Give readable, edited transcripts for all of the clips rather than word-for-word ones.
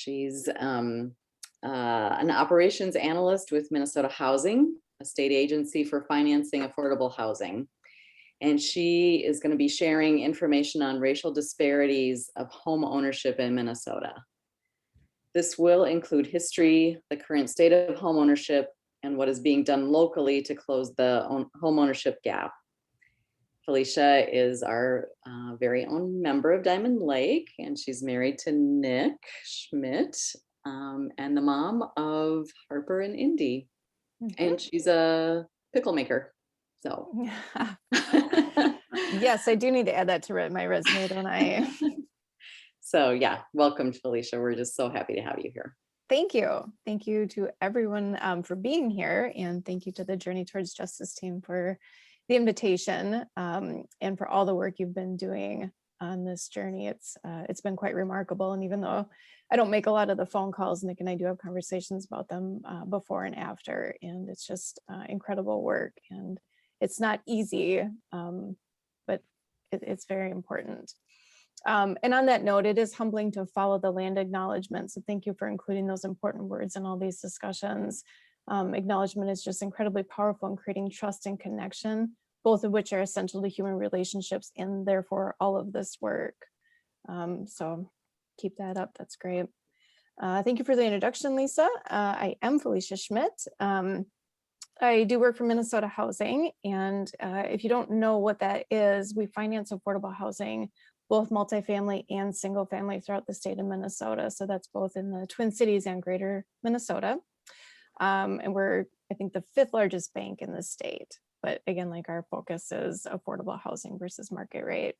She's an operations analyst with Minnesota Housing, a state agency for financing affordable housing. And she is going to be sharing information on racial disparities of home ownership in Minnesota. This will include history, the current state of home ownership, and what is being done locally to close the home ownership gap. Felecia is our very own member of Diamond Lake, and she's married to Nick Schmidt, and the mom of Harper and Indy. And she's a pickle maker. So yes, I do need to add that to my resume, don't I? So yeah, welcome, Felecia. We're just so happy to have you here. Thank you. Thank you to everyone for being here, and thank you to the Journey Towards Justice team for the invitation and for all the work you've been doing on this journey. It's been quite remarkable, and even though I don't make a lot of the phone calls, Nick and I do have conversations about them before and after, and it's just incredible work, and it's not easy, but it's very important. And on that note, it is humbling to follow the land acknowledgement. So thank you for including those important words in all these discussions. Acknowledgement is just incredibly powerful in creating trust and connection, both of which are essential to human relationships and therefore all of this work. So keep that up, that's great. Thank you for the introduction, Lisa. I am Felecia Schmidt. I do work for Minnesota Housing, and if you don't know what that is, we finance affordable housing, both multifamily and single family throughout the state of Minnesota. So that's both in the Twin Cities and greater Minnesota. And we're, I think, the 5th largest bank in the state. But again, like, our focus is affordable housing versus market rate.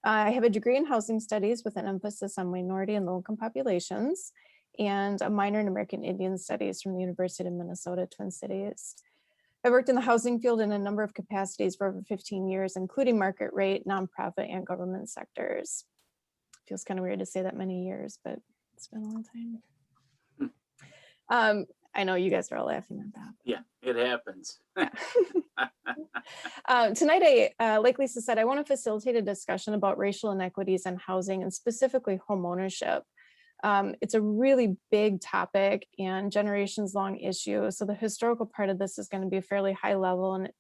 I have a degree in housing studies with an emphasis on minority and low-income populations, and a minor in American Indian Studies from the University of Minnesota, Twin Cities. I've worked in the housing field in a number of capacities for over 15 years, including market rate, nonprofit, and government sectors. Feels kind of weird to say that many years, but it's been a long time. I know you guys are all laughing at that. Yeah, it happens. Tonight, like Lisa said, I want to facilitate a discussion about racial inequities in housing, and specifically home ownership. It's a really big topic and generations long issue. So the historical part of this is going to be fairly high level, and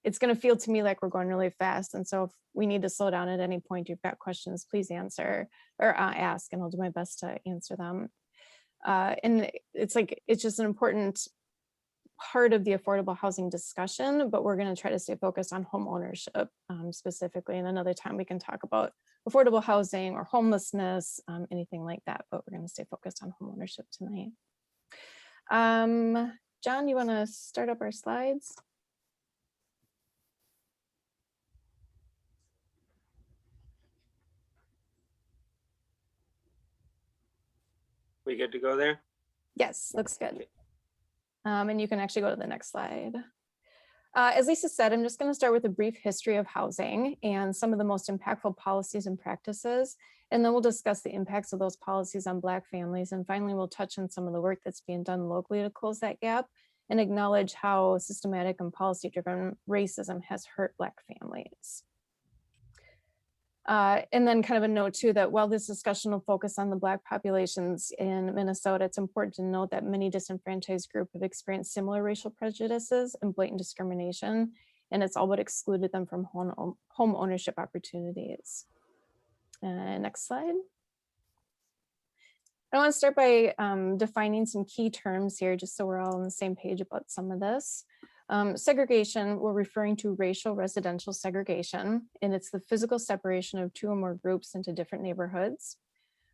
it's going to feel to me like we're going really fast. And so if we need to slow down at any point, you've got questions, please answer or ask, and I'll do my best to answer them. And it's just an important part of the affordable housing discussion, but we're going to try to stay focused on home ownership specifically. And another time we can talk about affordable housing or homelessness, anything like that, but we're going to stay focused on home ownership tonight. John, you want to start up our slides? We good to go there? Yes, looks good. And you can actually go to the next slide. As Lisa said, I'm just going to start with a brief history of housing and some of the most impactful policies and practices, and then we'll discuss the impacts of those policies on Black families. And finally, we'll touch on some of the work that's being done locally to close that gap and acknowledge how systematic and policy-driven racism has hurt Black families. And then kind of a note too, that while this discussion will focus on the Black populations in Minnesota, it's important to note that many disenfranchised groups have experienced similar racial prejudices and blatant discrimination, and it's all but excluded them from home ownership opportunities. Next slide. I want to start by defining some key terms here, just so we're all on the same page about some of this. Segregation, we're referring to racial residential segregation, and it's the physical separation of 2 or more groups into different neighborhoods.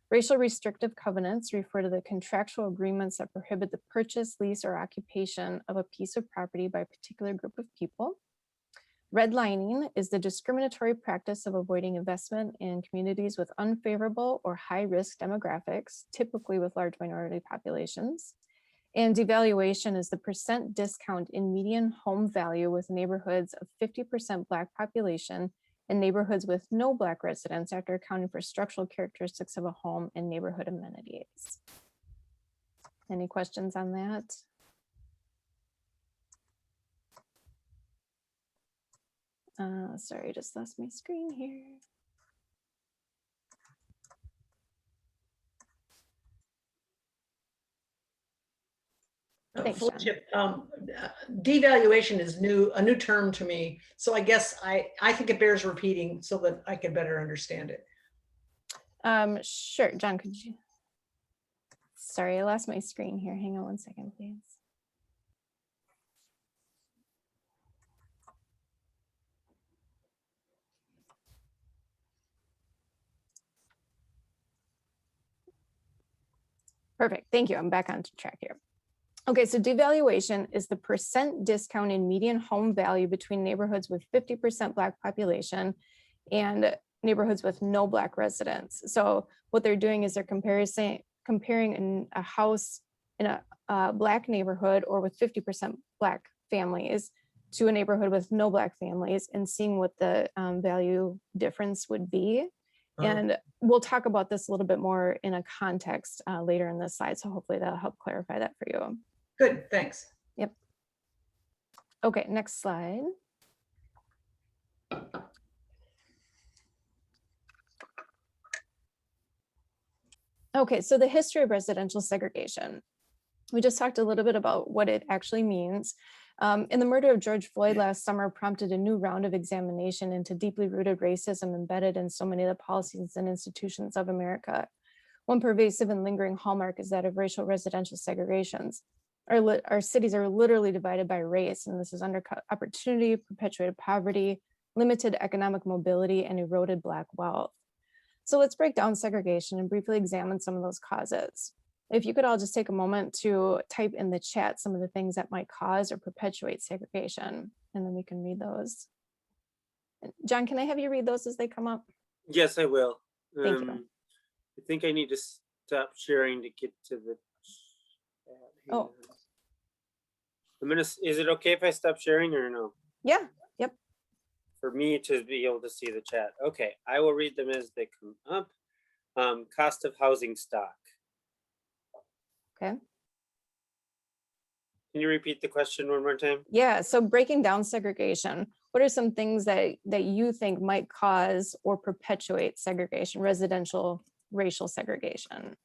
Racial restrictive covenants refer to the contractual agreements that prohibit the purchase, lease, or occupation of a piece of property by a particular group of people. Redlining is the discriminatory practice of avoiding investment in communities with unfavorable or high-risk demographics, typically with large minority populations. And devaluation is the percent discount in median home value with neighborhoods of 50% Black population and neighborhoods with no Black residents after accounting for structural characteristics of a home and neighborhood amenities. Any questions on that? Sorry, I just lost my screen here. Thanks, Felicia, devaluation is a new term to me. So I guess I think it bears repeating so that I can better understand it. Sure, John, could you? Sorry, I lost my screen here. Hang on one second, please. Perfect, thank you. I'm back on track here. Okay, so devaluation is the percent discount in median home value between neighborhoods with 50% Black population and neighborhoods with no Black residents. So what they're doing is they're comparing a house in a Black neighborhood or with 50% Black families to a neighborhood with no Black families and seeing what the value difference would be. And we'll talk about this a little bit more in a context later in this slide. So hopefully that'll help clarify that for you. Good, thanks. Yep. Okay, next slide. Okay, so the history of residential segregation. We just talked a little bit about what it actually means. And the murder of George Floyd last summer prompted a new round of examination into deeply rooted racism embedded in so many of the policies and institutions of America. One pervasive and lingering hallmark is that of racial residential segregations. Our cities are literally divided by race, and this has undercut opportunity, perpetuated poverty, limited economic mobility, and eroded Black wealth. So let's break down segregation and briefly examine some of those causes. If you could all just take a moment to type in the chat some of the things that might cause or perpetuate segregation, and then we can read those. John, can I have you read those as they come up? Yes, I will. Thank you. I think I need to stop sharing to get to the chat. Oh. Is it okay if I stop sharing or no? Yeah, yep. For me to be able to see the chat. Okay, I will read them as they come up. Cost of housing stock. Okay. Can you repeat the question one more time? Yeah, so breaking down segregation, what are some things that you think might cause or perpetuate segregation, residential racial segregation?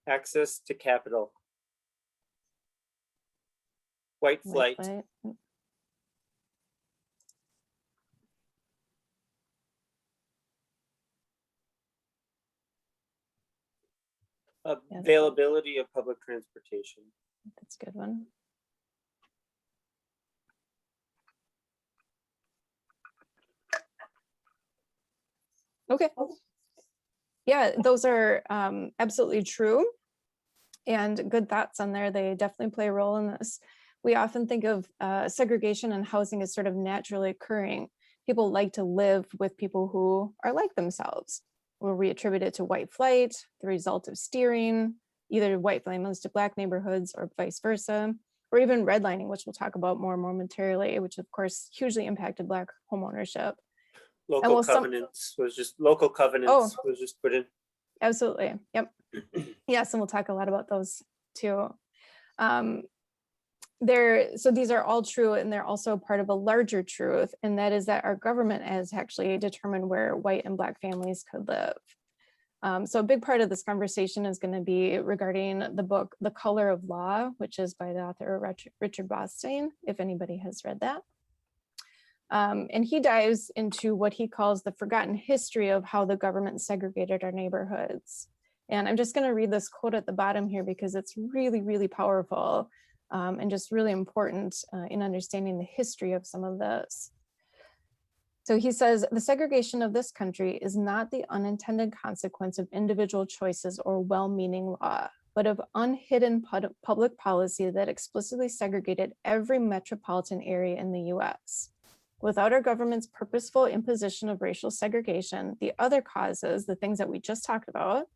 Access to capital. White flight. Availability of public transportation. That's a good one. Okay. Yeah, those are absolutely true. And good thoughts on there. They definitely play a role in this. We often think of segregation and housing as sort of naturally occurring. People like to live with people who are like themselves. Where we attribute it to white flight, the result of steering, either white families to Black neighborhoods or vice versa, or even redlining, which we'll talk about more momentarily, which of course hugely impacted Black homeownership. Local covenants was just put in. Absolutely. Yep. Yes, and we'll talk a lot about those too. So these are all true, and they're also part of a larger truth, and that is that our government has actually determined where white and Black families could live. So a big part of this conversation is going to be regarding the book, The Color of Law, which is by the author Richard Bostine, if anybody has read that. And he dives into what he calls the forgotten history of how the government segregated our neighborhoods. And I'm just going to read this quote at the bottom here because it's really, really powerful and just really important in understanding the history of some of this. So he says, the segregation of this country is not the unintended consequence of individual choices or well-meaning law, but of unhidden public policy that explicitly segregated every metropolitan area in the US. Without our government's purposeful imposition of racial segregation, the other causes, the things that we just talked about,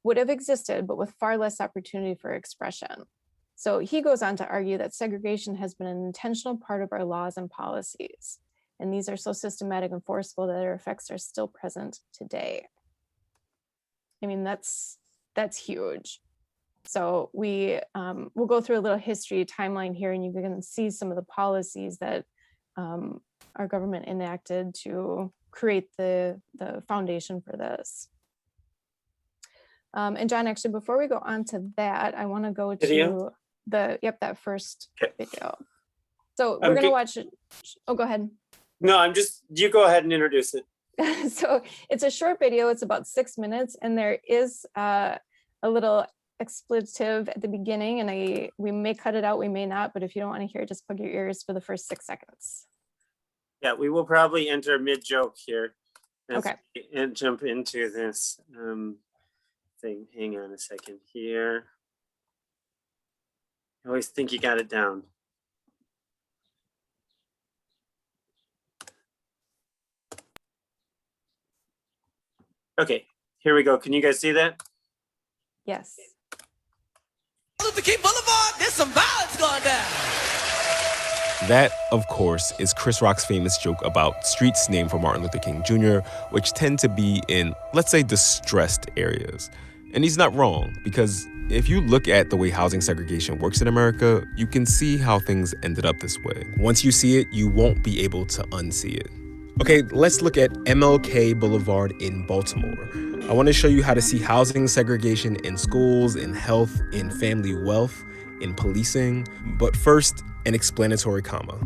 would have existed, but with far less opportunity for expression. So he goes on to argue that segregation has been an intentional part of our laws and policies. And these are so systematic and forceful that their effects are still present today. I mean, that's huge. So we'll go through a little history timeline here, and you can see some of the policies that our government enacted to create the foundation for this. And John, actually, before we go on to that, I want to go Video? to that first Okay. video. So I'm we're gonna good. watch it. Oh, go ahead. No, you go ahead and introduce it. So it's a short video. It's about 6 minutes, and there is a little expletive at the beginning, and we may cut it out, we may not, but if you don't want to hear it, just plug your ears for the first 6 seconds. Yeah, we will probably enter mid-joke here. Okay. And jump into this thing. Hang on a second here. I always think you got it down. Okay, here we go. Can you guys see that? Yes. Luther King Boulevard, there's some violence going down. That, of course, is Chris Rock's famous joke about streets named for Martin Luther King Jr., which tend to be in, let's say, distressed areas. And he's not wrong, because if you look at the way housing segregation works in America, you can see how things ended up this way. Once you see it, you won't be able to unsee it. Okay, let's look at MLK Boulevard in Baltimore. I want to show you how to see housing segregation in schools, in health, in family wealth, in policing. But first, an explanatory comma.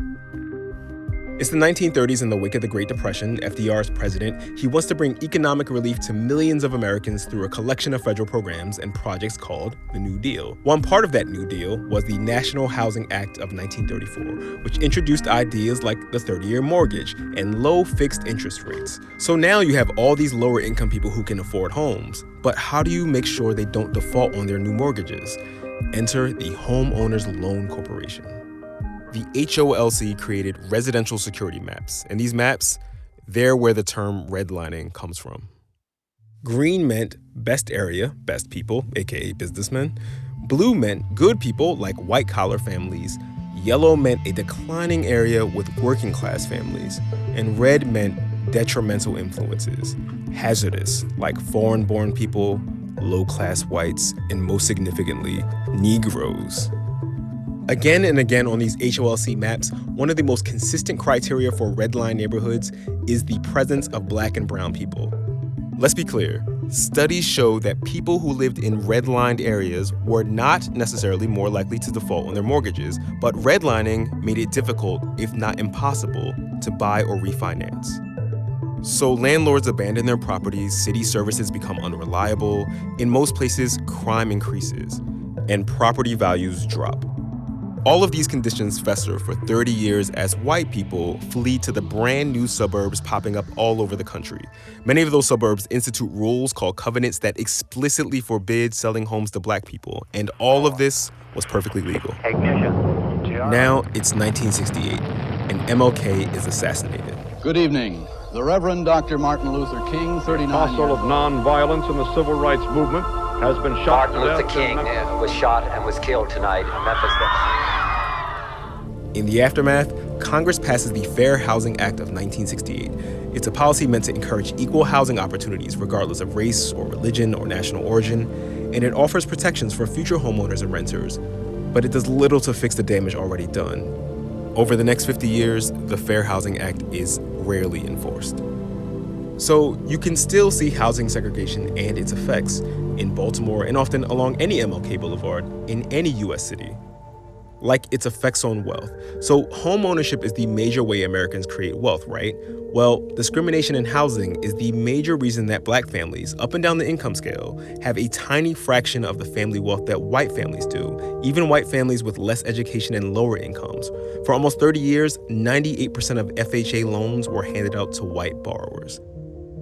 It's the 1930s in the wake of the Great Depression. FDR is president. He wants to bring economic relief to millions of Americans through a collection of federal programs and projects called the New Deal. One part of that New Deal was the National Housing Act of 1934, which introduced ideas like the 30-year mortgage and low fixed interest rates. So now you have all these lower income people who can afford homes. But how do you make sure they don't default on their new mortgages? Enter the Homeowners Loan Corporation. The HOLC created residential security maps, and these maps, they're where the term redlining comes from. Green meant best area, best people, aka businessmen. Blue meant good people, like white-collar families. Yellow meant a declining area with working-class families. And red meant detrimental influences, hazardous, like foreign-born people, low-class whites, and most significantly, Negroes. Again and again on these HOLC maps, one of the most consistent criteria for redline neighborhoods is the presence of Black and brown people. Let's be clear, studies show that people who lived in redlined areas were not necessarily more likely to default on their mortgages, but redlining made it difficult, if not impossible, to buy or refinance. So landlords abandon their properties, city services become unreliable, in most places, crime increases, and property values drop. All of these conditions fester for 30 years as white people flee to the brand new suburbs popping up all over the country. Many of those suburbs institute rules called covenants that explicitly forbid selling homes to Black people, and all of this was perfectly legal. Now it's 1968, and MLK is assassinated. Good evening. The Reverend Dr. Martin Luther King, 39 Apostle years of nonviolence in the civil rights movement, has been shot Martin to Luther death King in Memphis. was shot and was killed tonight in Memphis. In the aftermath, Congress passes the Fair Housing Act of 1968. It's a policy meant to encourage equal housing opportunities regardless of race or religion or national origin, and it offers protections for future homeowners and renters, but it does little to fix the damage already done. Over the next 50 years, the Fair Housing Act is rarely enforced. So you can still see housing segregation and its effects in Baltimore and often along any MLK Boulevard in any U.S. city, like its effects on wealth. So home ownership is the major way Americans create wealth, right? Well, discrimination in housing is the major reason that Black families, up and down the income scale, have a tiny fraction of the family wealth that white families do, even white families with less education and lower incomes. For almost 30 years, 98% of FHA loans were handed out to white borrowers.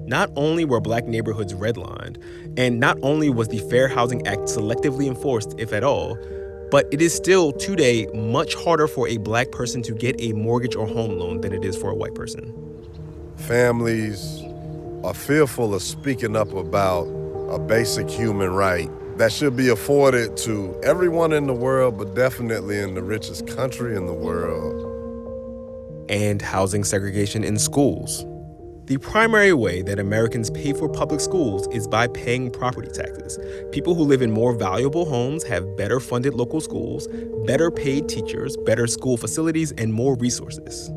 Not only were Black neighborhoods redlined, and not only was the Fair Housing Act selectively enforced, if at all, but it is still, today, much harder for a Black person to get a mortgage or home loan than it is for a white person. Families are fearful of speaking up about a basic human right that should be afforded to everyone in the world, but definitely in the richest country in the world. And housing segregation in schools. The primary way that Americans pay for public schools is by paying property taxes. People who live in more valuable homes have better funded local schools, better paid teachers, better school facilities, and more resources.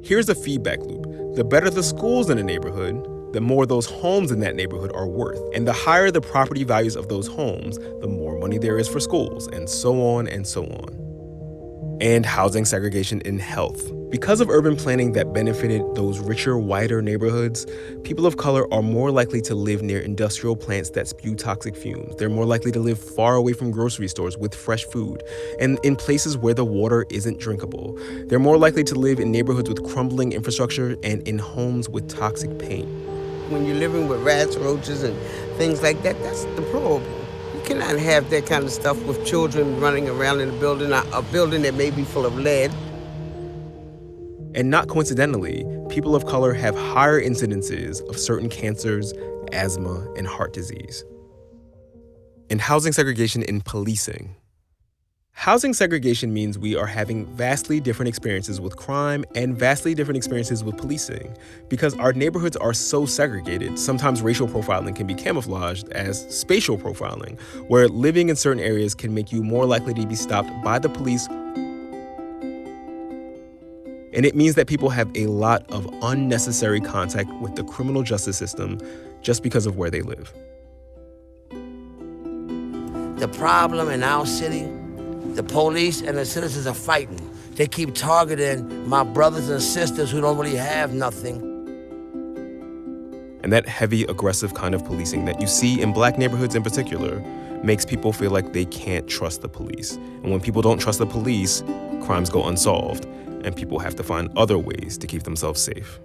Here's a feedback loop. The better the schools in a neighborhood, the more those homes in that neighborhood are worth. And the higher the property values of those homes, the more money there is for schools, and so on and so on. And housing segregation in health. Because of urban planning that benefited those richer, whiter neighborhoods, people of color are more likely to live near industrial plants that spew toxic fumes. They're more likely to live far away from grocery stores with fresh food, and in places where the water isn't drinkable. They're more likely to live in neighborhoods with crumbling infrastructure and in homes with toxic paint. When you're living with rats, roaches, and things like that, that's deplorable. You cannot have that kind of stuff with children running around in a building that may be full of lead. And not coincidentally, people of color have higher incidences of certain cancers, asthma, and heart disease. And housing segregation in policing. Housing segregation means we are having vastly different experiences with crime and vastly different experiences with policing. Because our neighborhoods are so segregated, sometimes racial profiling can be camouflaged as spatial profiling, where living in certain areas can make you more likely to be stopped by the police. And it means that people have a lot of unnecessary contact with the criminal justice system just because of where they live. The problem in our city, the police and the citizens are fighting. They keep targeting my brothers and sisters who don't really have nothing. And that heavy, aggressive kind of policing that you see in Black neighborhoods in particular makes people feel like they can't trust the police. And when people don't trust the police, crimes go unsolved, and people have to find other ways to keep themselves safe.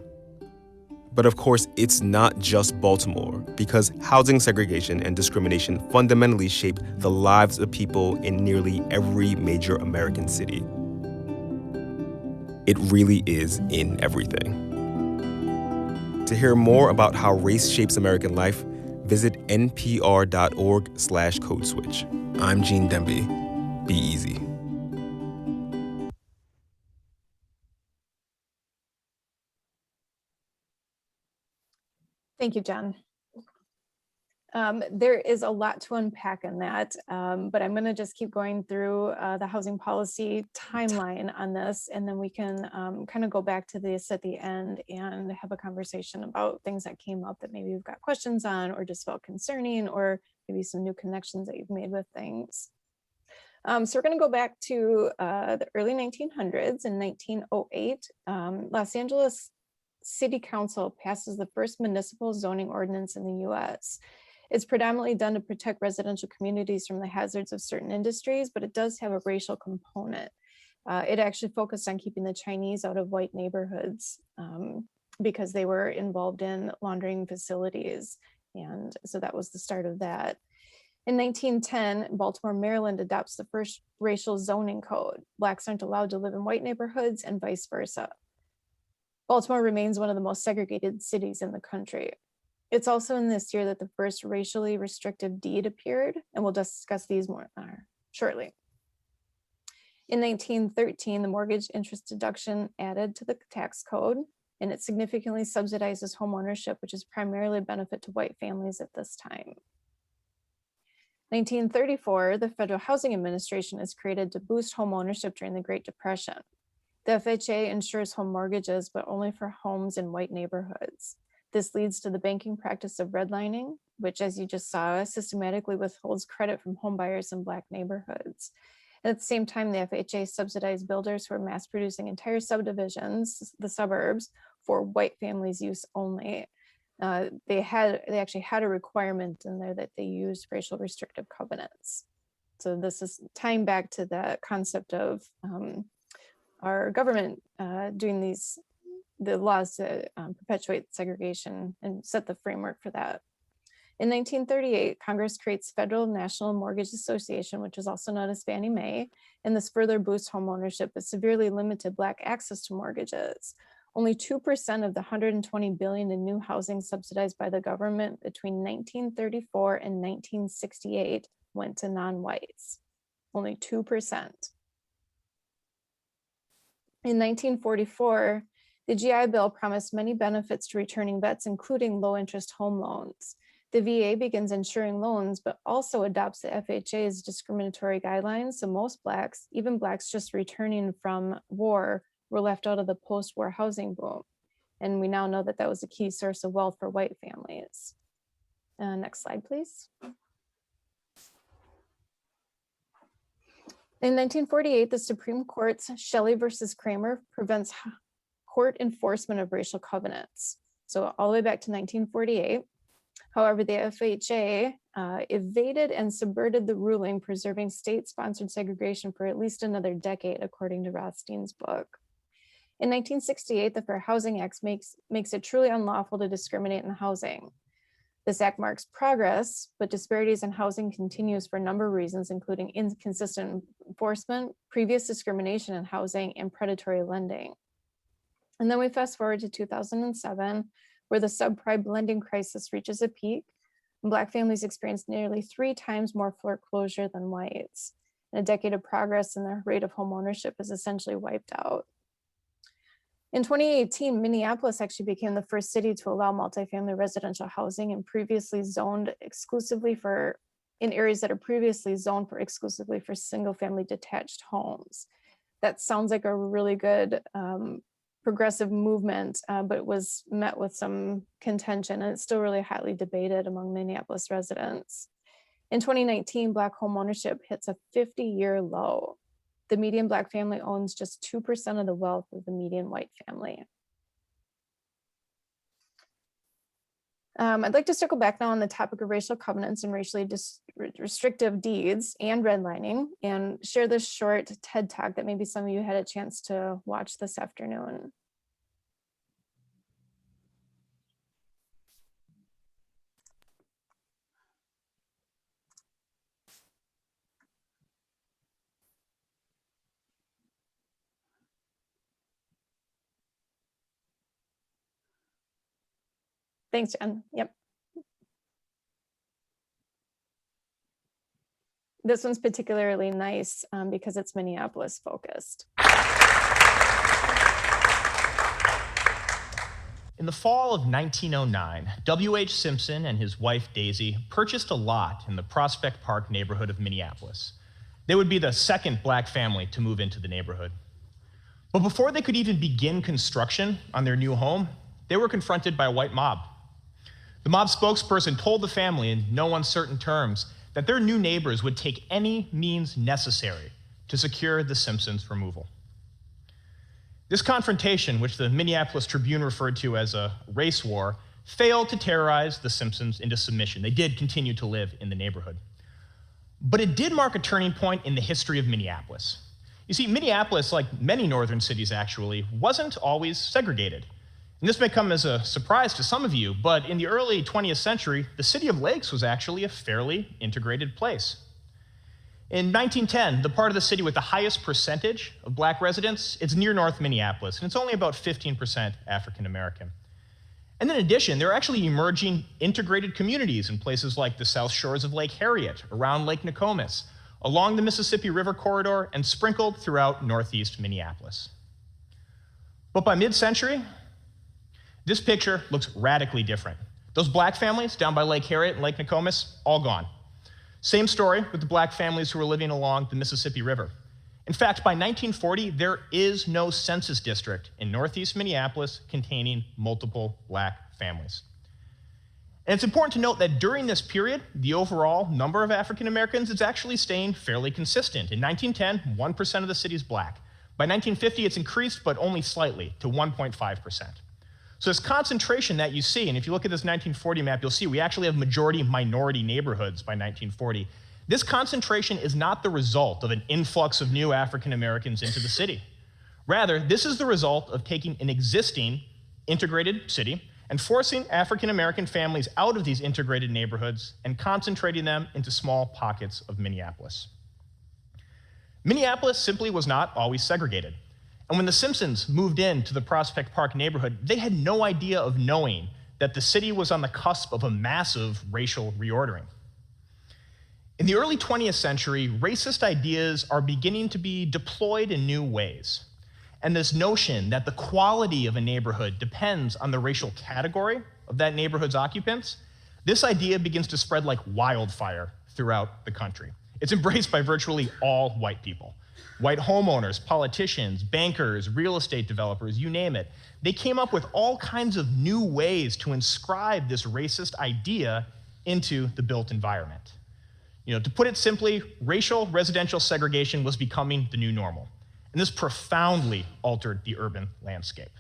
But of course, it's not just Baltimore, because housing segregation and discrimination fundamentally shape the lives of people in nearly every major American city. It really is in everything. To hear more about how race shapes American life, visit npr.org/codeswitch. I'm Gene Demby. Be easy. Thank you, John. There is a lot to unpack in that, but I'm going to just keep going through the housing policy timeline on this, and then we can kind of go back to this at the end and have a conversation about things that came up that maybe you've got questions on or just felt concerning, or maybe some new connections that you've made with things. So we're going to go back to the early 1900s. In 1908, Los Angeles City Council passes the first municipal zoning ordinance in the US. It's predominantly done to protect residential communities from the hazards of certain industries, but it does have a racial component. It actually focused on keeping the Chinese out of white neighborhoods because they were involved in laundering facilities. And so that was the start of that. In 1910, Baltimore, Maryland adopts the first racial zoning code. Blacks aren't allowed to live in white neighborhoods and vice versa. Baltimore remains one of the most segregated cities in the country. It's also in this year that the first racially restrictive deed appeared, and we'll discuss these more shortly. In 1913, the mortgage interest deduction added to the tax code, and it significantly subsidizes home ownership, which is primarily a benefit to white families at this time. 1934, the Federal Housing Administration is created to boost home ownership during the Great Depression. The FHA insures home mortgages, but only for homes in white neighborhoods. This leads to the banking practice of redlining, which, as you just saw, systematically withholds credit from home buyers in Black neighborhoods. And at the same time, the FHA subsidized builders who are mass producing entire subdivisions, the suburbs, for white families' use only. They actually had a requirement in there that they use racial restrictive covenants. So this is tying back to the concept of our government doing the laws to perpetuate segregation and set the framework for that. In 1938, Congress creates Federal National Mortgage Association, which is also known as Fannie Mae, and this further boosts home ownership but severely limited Black access to mortgages. Only 2% of the $120 billion in new housing subsidized by the government between 1934 and 1968 went to non-whites. Only 2%. In 1944, the GI Bill promised many benefits to returning vets, including low-interest home loans. The VA begins insuring loans, but also adopts the FHA's discriminatory guidelines, so most Blacks, even Blacks just returning from war, were left out of the post-war housing boom. And we now know that that was a key source of wealth for white families. Next slide, please. In 1948, the Supreme Court's Shelley versus Kramer prevents court enforcement of racial covenants. So all the way back to 1948. However, the FHA evaded and subverted the ruling, preserving state-sponsored segregation for at least another decade, according to Rothstein's book. In 1968, the Fair Housing Act makes it truly unlawful to discriminate in housing. This act marks progress, but disparities in housing continues for a number of reasons, including inconsistent enforcement, previous discrimination in housing, and predatory lending. And then we fast forward to 2007, where the subprime lending crisis reaches a peak, and Black families experience nearly 3 times more foreclosure than whites. And a decade of progress in the rate of home ownership is essentially wiped out. In 2018, Minneapolis actually became the first city to allow multifamily residential housing in areas that are previously zoned for exclusively for single-family detached homes. That sounds like a really good progressive movement, but it was met with some contention, and it's still really hotly debated among Minneapolis residents. In 2019, Black home ownership hits a 50-year low. The median Black family owns just 2% of the wealth of the median white family. I'd like to circle back now on the topic of racial covenants and racially restrictive deeds and redlining, and share this short TED Talk that maybe some of you had a chance to watch this afternoon. Thanks, Jen. Yep. This one's particularly nice because it's Minneapolis focused. In the fall of 1909, W.H. Simpson and his wife Daisy purchased a lot in the Prospect Park neighborhood of Minneapolis. They would be the second Black family to move into the neighborhood. But before they could even begin construction on their new home, they were confronted by a white mob. The mob spokesperson told the family in no uncertain terms that their new neighbors would take any means necessary to secure the Simpsons' removal. This confrontation, which the Minneapolis Tribune referred to as a race war, failed to terrorize the Simpsons into submission. They did continue to live in the neighborhood. But it did mark a turning point in the history of Minneapolis. You see, Minneapolis, like many northern cities actually, wasn't always segregated. And this may come as a surprise to some of you, but in the early 20th century, the city of Lakes was actually a fairly integrated place. In 1910, the part of the city with the highest percentage of Black residents, it's near North Minneapolis, and it's only about 15% African American. And in addition, there are actually emerging integrated communities in places like the South Shores of Lake Harriet, around Lake Nokomis, along the Mississippi River corridor, and sprinkled throughout northeast Minneapolis. But by mid-century, this picture looks radically different. Those Black families down by Lake Harriet and Lake Nokomis, all gone. Same story with the Black families who were living along the Mississippi River. In fact, by 1940, there is no census district in northeast Minneapolis containing multiple Black families. And it's important to note that during this period, the overall number of African Americans is actually staying fairly consistent. In 1910, 1% of the city is Black. By 1950, it's increased, but only slightly, to 1.5%. So this concentration that you see, and if you look at this 1940 map, you'll see we actually have majority-minority neighborhoods by 1940. This concentration is not the result of an influx of new African Americans into the city. Rather, this is the result of taking an existing integrated city and forcing African American families out of these integrated neighborhoods and concentrating them into small pockets of Minneapolis. Minneapolis simply was not always segregated. And when the Simpsons moved into the Prospect Park neighborhood, they had no idea of knowing that the city was on the cusp of a massive racial reordering. In the early 20th century, racist ideas are beginning to be deployed in new ways. And this notion that the quality of a neighborhood depends on the racial category of that neighborhood's occupants, this idea begins to spread like wildfire throughout the country. It's embraced by virtually all white people. White homeowners, politicians, bankers, real estate developers, you name it. They came up with all kinds of new ways to inscribe this racist idea into the built environment. To put it simply, racial residential segregation was becoming the new normal. And this profoundly altered the urban landscape.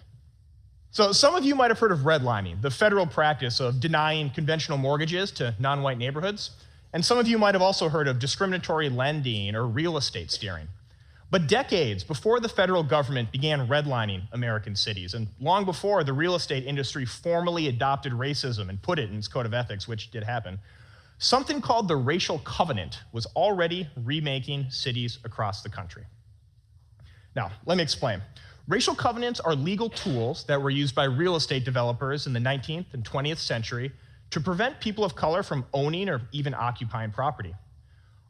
So some of you might have heard of redlining, the federal practice of denying conventional mortgages to non-white neighborhoods. And some of you might have also heard of discriminatory lending or real estate steering. But decades before the federal government began redlining American cities, and long before the real estate industry formally adopted racism and put it in its code of ethics, which did happen, something called the racial covenant was already remaking cities across the country. Now, let me explain. Racial covenants are legal tools that were used by real estate developers in the 19th and 20th century to prevent people of color from owning or even occupying property.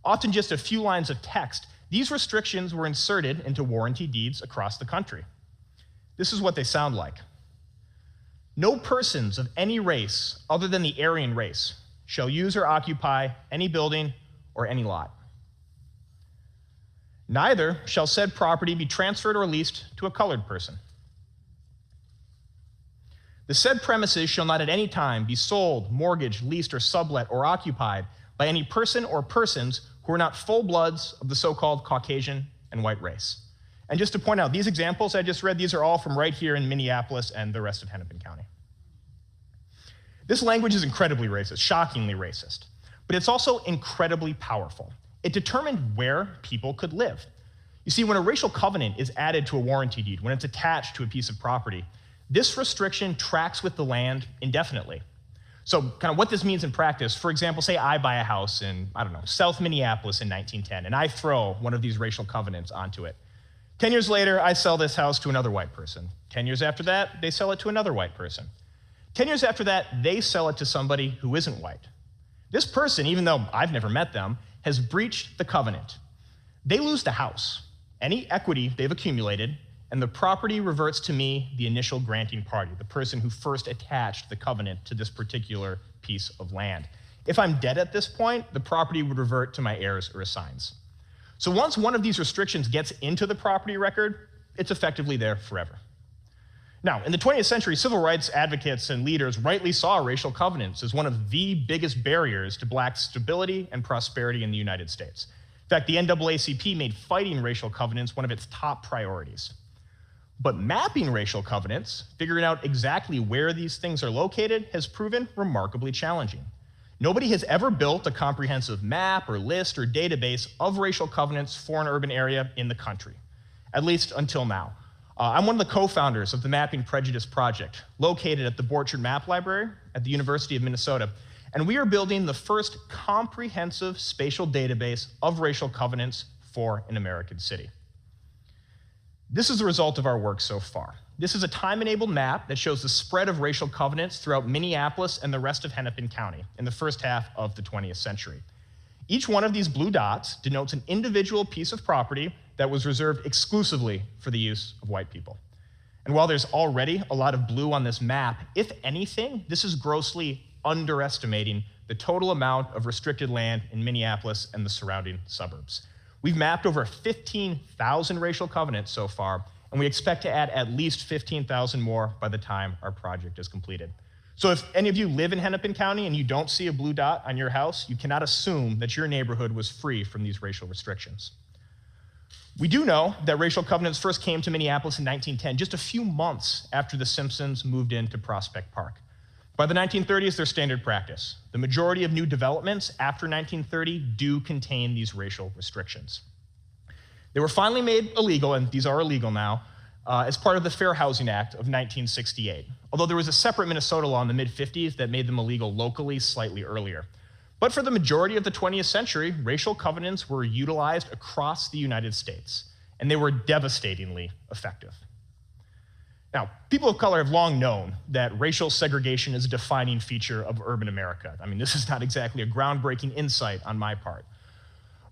Often just a few lines of text, these restrictions were inserted into warranty deeds across the country. This is what they sound like. No persons of any race other than the Aryan race shall use or occupy any building or any lot. Neither shall said property be transferred or leased to a colored person. The said premises shall not at any time be sold, mortgaged, leased, or sublet or occupied by any person or persons who are not full bloods of the so-called Caucasian and white race. And just to point out, these examples I just read, these are all from right here in Minneapolis and the rest of Hennepin County. This language is incredibly racist, shockingly racist, but it's also incredibly powerful. It determined where people could live. You see, when a racial covenant is added to a warranty deed, when it's attached to a piece of property, this restriction tracks with the land indefinitely. So kind of what this means in practice, for example, say I buy a house in, South Minneapolis in 1910, and I throw one of these racial covenants onto it. 10 years later, I sell this house to another white person. 10 years after that, they sell it to another white person. 10 years after that, they sell it to somebody who isn't white. This person, even though I've never met them, has breached the covenant. They lose the house, any equity they've accumulated, and the property reverts to me, the initial granting party, the person who first attached the covenant to this particular piece of land. If I'm dead at this point, the property would revert to my heirs or assigns. So once one of these restrictions gets into the property record, it's effectively there forever. Now, in the 20th century, civil rights advocates and leaders rightly saw racial covenants as one of the biggest barriers to black stability and prosperity in the United States. In fact, the NAACP made fighting racial covenants one of its top priorities. But mapping racial covenants, figuring out exactly where these things are located, has proven remarkably challenging. Nobody has ever built a comprehensive map or list or database of racial covenants for an urban area in the country, at least until now. I'm one of the co-founders of the Mapping Prejudice Project, located at the Borchard Map Library at the University of Minnesota, and we are building the first comprehensive spatial database of racial covenants for an American city. This is the result of our work so far. This is a time-enabled map that shows the spread of racial covenants throughout Minneapolis and the rest of Hennepin County in the first half of the 20th century. Each one of these blue dots denotes an individual piece of property that was reserved exclusively for the use of white people. And while there's already a lot of blue on this map, if anything, this is grossly underestimating the total amount of restricted land in Minneapolis and the surrounding suburbs. We've mapped over 15,000 racial covenants so far, and we expect to add at least 15,000 more by the time our project is completed. So if any of you live in Hennepin County and you don't see a blue dot on your house, you cannot assume that your neighborhood was free from these racial restrictions. We do know that racial covenants first came to Minneapolis in 1910, just a few months after the Simpsons moved into Prospect Park. By the 1930s, they're standard practice. The majority of new developments after 1930 do contain these racial restrictions. They were finally made illegal, and these are illegal now, as part of the Fair Housing Act of 1968, although there was a separate Minnesota law in the mid-50s that made them illegal locally slightly earlier. But for the majority of the 20th century, racial covenants were utilized across the United States, and they were devastatingly effective. Now, people of color have long known that racial segregation is a defining feature of urban America. I mean, this is not exactly a groundbreaking insight on my part.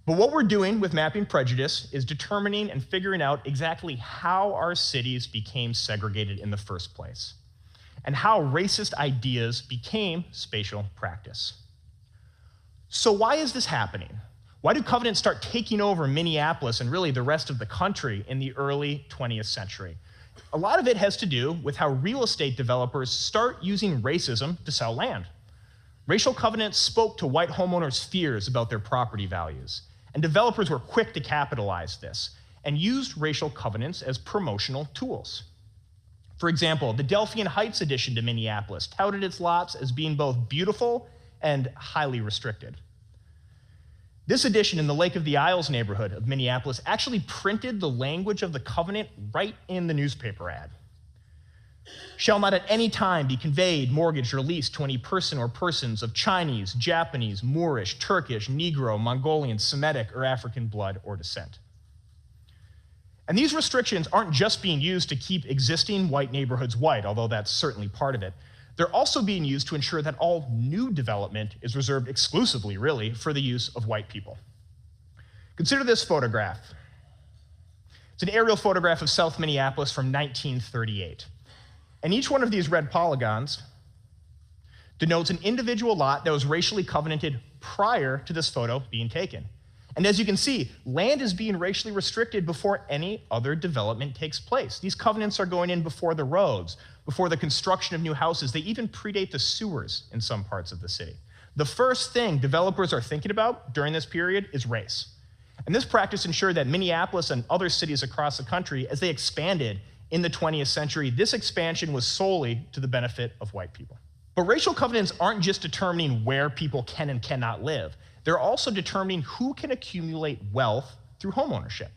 But what we're doing with Mapping Prejudice is determining and figuring out exactly how our cities became segregated in the first place, and how racist ideas became spatial practice. So why is this happening? Why do covenants start taking over Minneapolis and really the rest of the country in the early 20th century? A lot of it has to do with how real estate developers start using racism to sell land. Racial covenants spoke to white homeowners' fears about their property values, and developers were quick to capitalize this and used racial covenants as promotional tools. For example, the Delphian Heights addition to Minneapolis touted its lots as being both beautiful and highly restricted. This addition in the Lake of the Isles neighborhood of Minneapolis actually printed the language of the covenant right in the newspaper ad. Shall not at any time be conveyed, mortgaged, or leased to any person or persons of Chinese, Japanese, Moorish, Turkish, Negro, Mongolian, Semitic, or African blood or descent. And these restrictions aren't just being used to keep existing white neighborhoods white, although that's certainly part of it. They're also being used to ensure that all new development is reserved exclusively, really, for the use of white people. Consider this photograph. It's an aerial photograph of South Minneapolis from 1938. And each one of these red polygons denotes an individual lot that was racially covenanted prior to this photo being taken. And as you can see, land is being racially restricted before any other development takes place. These covenants are going in before the roads, before the construction of new houses. They even predate the sewers in some parts of the city. The first thing developers are thinking about during this period is race. And this practice ensured that Minneapolis and other cities across the country, as they expanded in the 20th century, this expansion was solely to the benefit of white people. But racial covenants aren't just determining where people can and cannot live. They're also determining who can accumulate wealth through homeownership.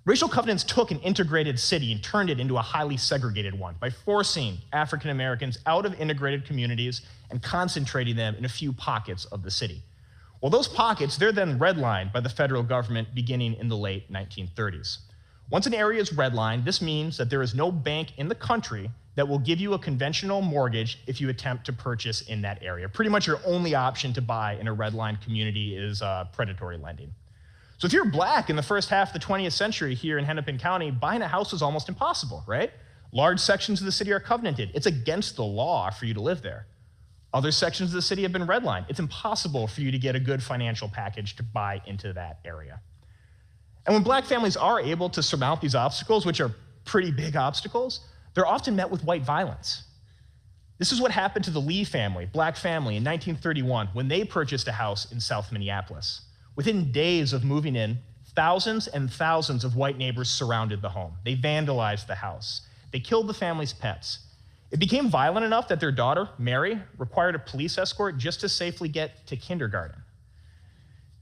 Racial covenants took an integrated city and turned it into a highly segregated one by forcing African Americans out of integrated communities and concentrating them in a few pockets of the city. Well, those pockets, they're then redlined by the federal government beginning in the late 1930s. Once an area is redlined, this means that there is no bank in the country that will give you a conventional mortgage if you attempt to purchase in that area. Pretty much your only option to buy in a redlined community is predatory lending. So if you're black in the first half of the 20th century here in Hennepin County, buying a house is almost impossible, right? Large sections of the city are covenanted. It's against the law for you to live there. Other sections of the city have been redlined. It's impossible for you to get a good financial package to buy into that area. And when black families are able to surmount these obstacles, which are pretty big obstacles, they're often met with white violence. This is what happened to the Lee family, black family, in 1931 when they purchased a house in South Minneapolis. Within days of moving in, thousands and thousands of white neighbors surrounded the home. They vandalized the house. They killed the family's pets. It became violent enough that their daughter, Mary, required a police escort just to safely get to kindergarten.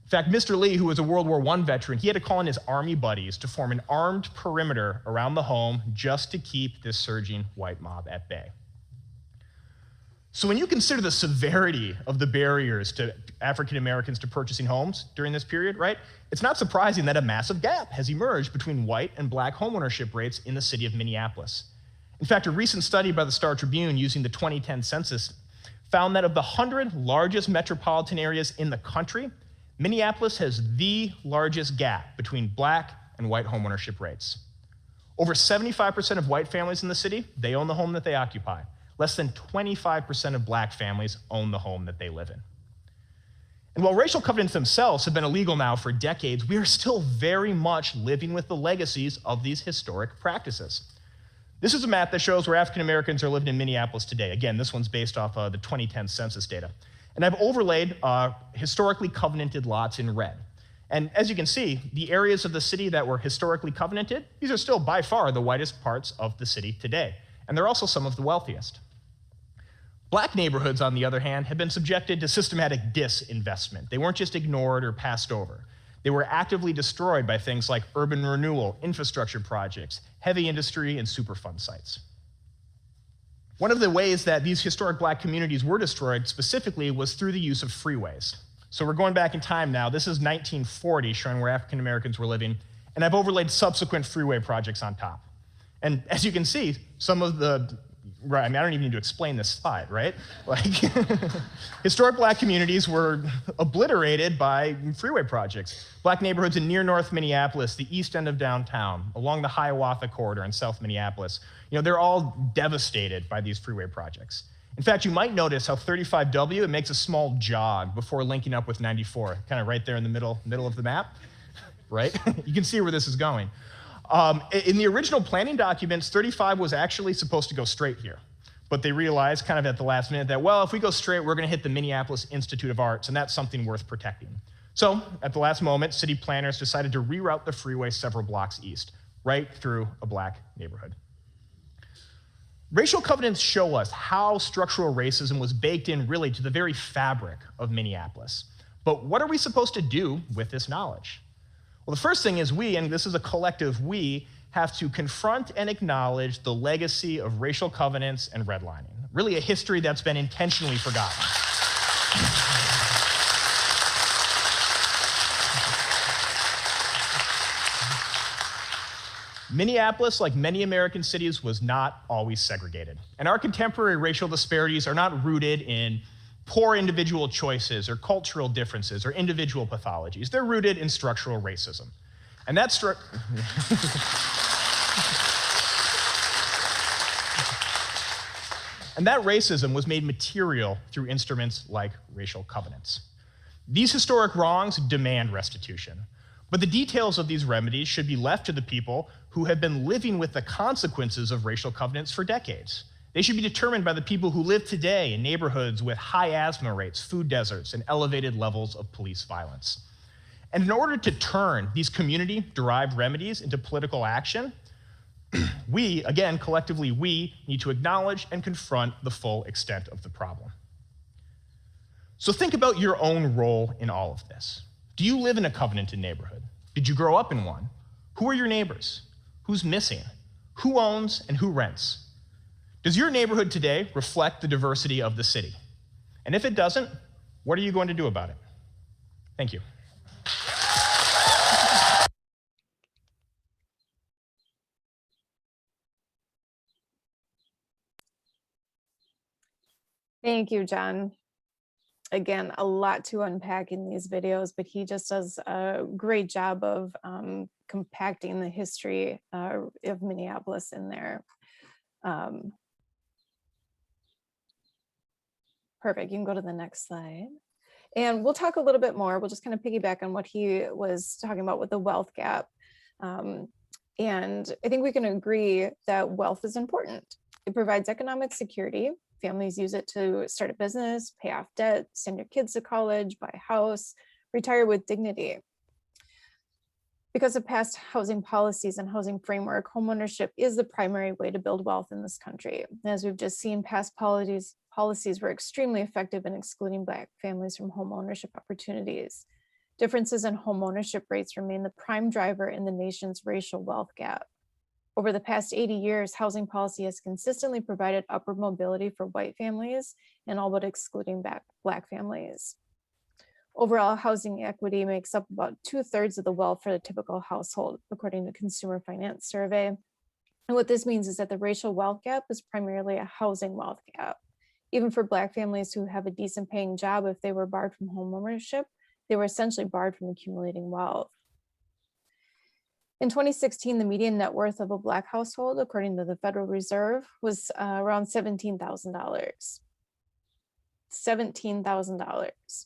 In fact, Mr. Lee, who was a World War I veteran, he had to call in his army buddies to form an armed perimeter around the home just to keep this surging white mob at bay. So when you consider the severity of the barriers to African Americans to purchasing homes during this period, right, it's not surprising that a massive gap has emerged between white and black homeownership rates in the city of Minneapolis. In fact, a recent study by the Star Tribune using the 2010 census found that of the 100 largest metropolitan areas in the country, Minneapolis has the largest gap between black and white homeownership rates. Over 75% of white families in the city, they own the home that they occupy. Less than 25% of black families own the home that they live in. And while racial covenants themselves have been illegal now for decades, we are still very much living with the legacies of these historic practices. This is a map that shows where African Americans are living in Minneapolis today. Again, this one's based off the 2010 census data. And I've overlaid historically covenanted lots in red. And as you can see, the areas of the city that were historically covenanted, these are still by far the whitest parts of the city today. And they're also some of the wealthiest. Black neighborhoods, on the other hand, have been subjected to systematic disinvestment. They weren't just ignored or passed over. They were actively destroyed by things like urban renewal, infrastructure projects, heavy industry, and Superfund sites. One of the ways that these historic black communities were destroyed specifically was through the use of freeways. So we're going back in time now. This is 1940, showing where African Americans were living, and I've overlaid subsequent freeway projects on top. And as you can see, some of the, right, I mean, I don't even need to explain this slide, right? Like, historic black communities were obliterated by freeway projects. Black neighborhoods in near North Minneapolis, the east end of downtown, along the Hiawatha corridor in South Minneapolis, they're all devastated by these freeway projects. In fact, you might notice how 35W, it makes a small jog before linking up with 94, kind of right there in the middle of the map, right? You can see where this is going. In the original planning documents, 35 was actually supposed to go straight here. But they realized kind of at the last minute that, well, if we go straight, we're gonna hit the Minneapolis Institute of Arts, and that's something worth protecting. So at the last moment, city planners decided to reroute the freeway several blocks east, right through a Black neighborhood. Racial covenants show us how structural racism was baked in really to the very fabric of Minneapolis. But what are we supposed to do with this knowledge? Well, the first thing is we, and this is a collective we, have to confront and acknowledge the legacy of racial covenants and redlining, really a history that's been intentionally forgotten. Minneapolis, like many American cities, was not always segregated. And our contemporary racial disparities are not rooted in poor individual choices or cultural differences or individual pathologies. They're rooted in structural racism. And that racism was made material through instruments like racial covenants. These historic wrongs demand restitution. But the details of these remedies should be left to the people who have been living with the consequences of racial covenants for decades. They should be determined by the people who live today in neighborhoods with high asthma rates, food deserts, and elevated levels of police violence. And in order to turn these community-derived remedies into political action, we, again, collectively, we need to acknowledge and confront the full extent of the problem. So think about your own role in all of this. Do you live in a covenanted neighborhood? Did you grow up in one? Who are your neighbors? Who's missing? Who owns and who rents? Does your neighborhood today reflect the diversity of the city? And if it doesn't, what are you going to do about it? Thank you. Thank you, John. Again, a lot to unpack in these videos, but he just does a great job of compacting the history of Minneapolis in there. Perfect, you can go to the next slide. And we'll talk a little bit more, we'll just kind of piggyback on what he was talking about with the wealth gap. And I think we can agree that wealth is important. It provides economic security. Families use it to start a business, pay off debt, send your kids to college, buy a house, retire with dignity. Because of past housing policies and housing framework, homeownership is the primary way to build wealth in this country. As we've just seen, past policies were extremely effective in excluding Black families from homeownership opportunities. Differences in homeownership rates remain the prime driver in the nation's racial wealth gap. Over the past 80 years, housing policy has consistently provided upward mobility for white families and all but excluding Black families. Overall, housing equity makes up about 2/3 of the wealth for the typical household, according to Consumer Finance Survey. And what this means is that the racial wealth gap is primarily a housing wealth gap. Even for Black families who have a decent paying job, if they were barred from homeownership, they were essentially barred from accumulating wealth. In 2016, the median net worth of a Black household, according to the Federal Reserve, was around $17,000. $17,000.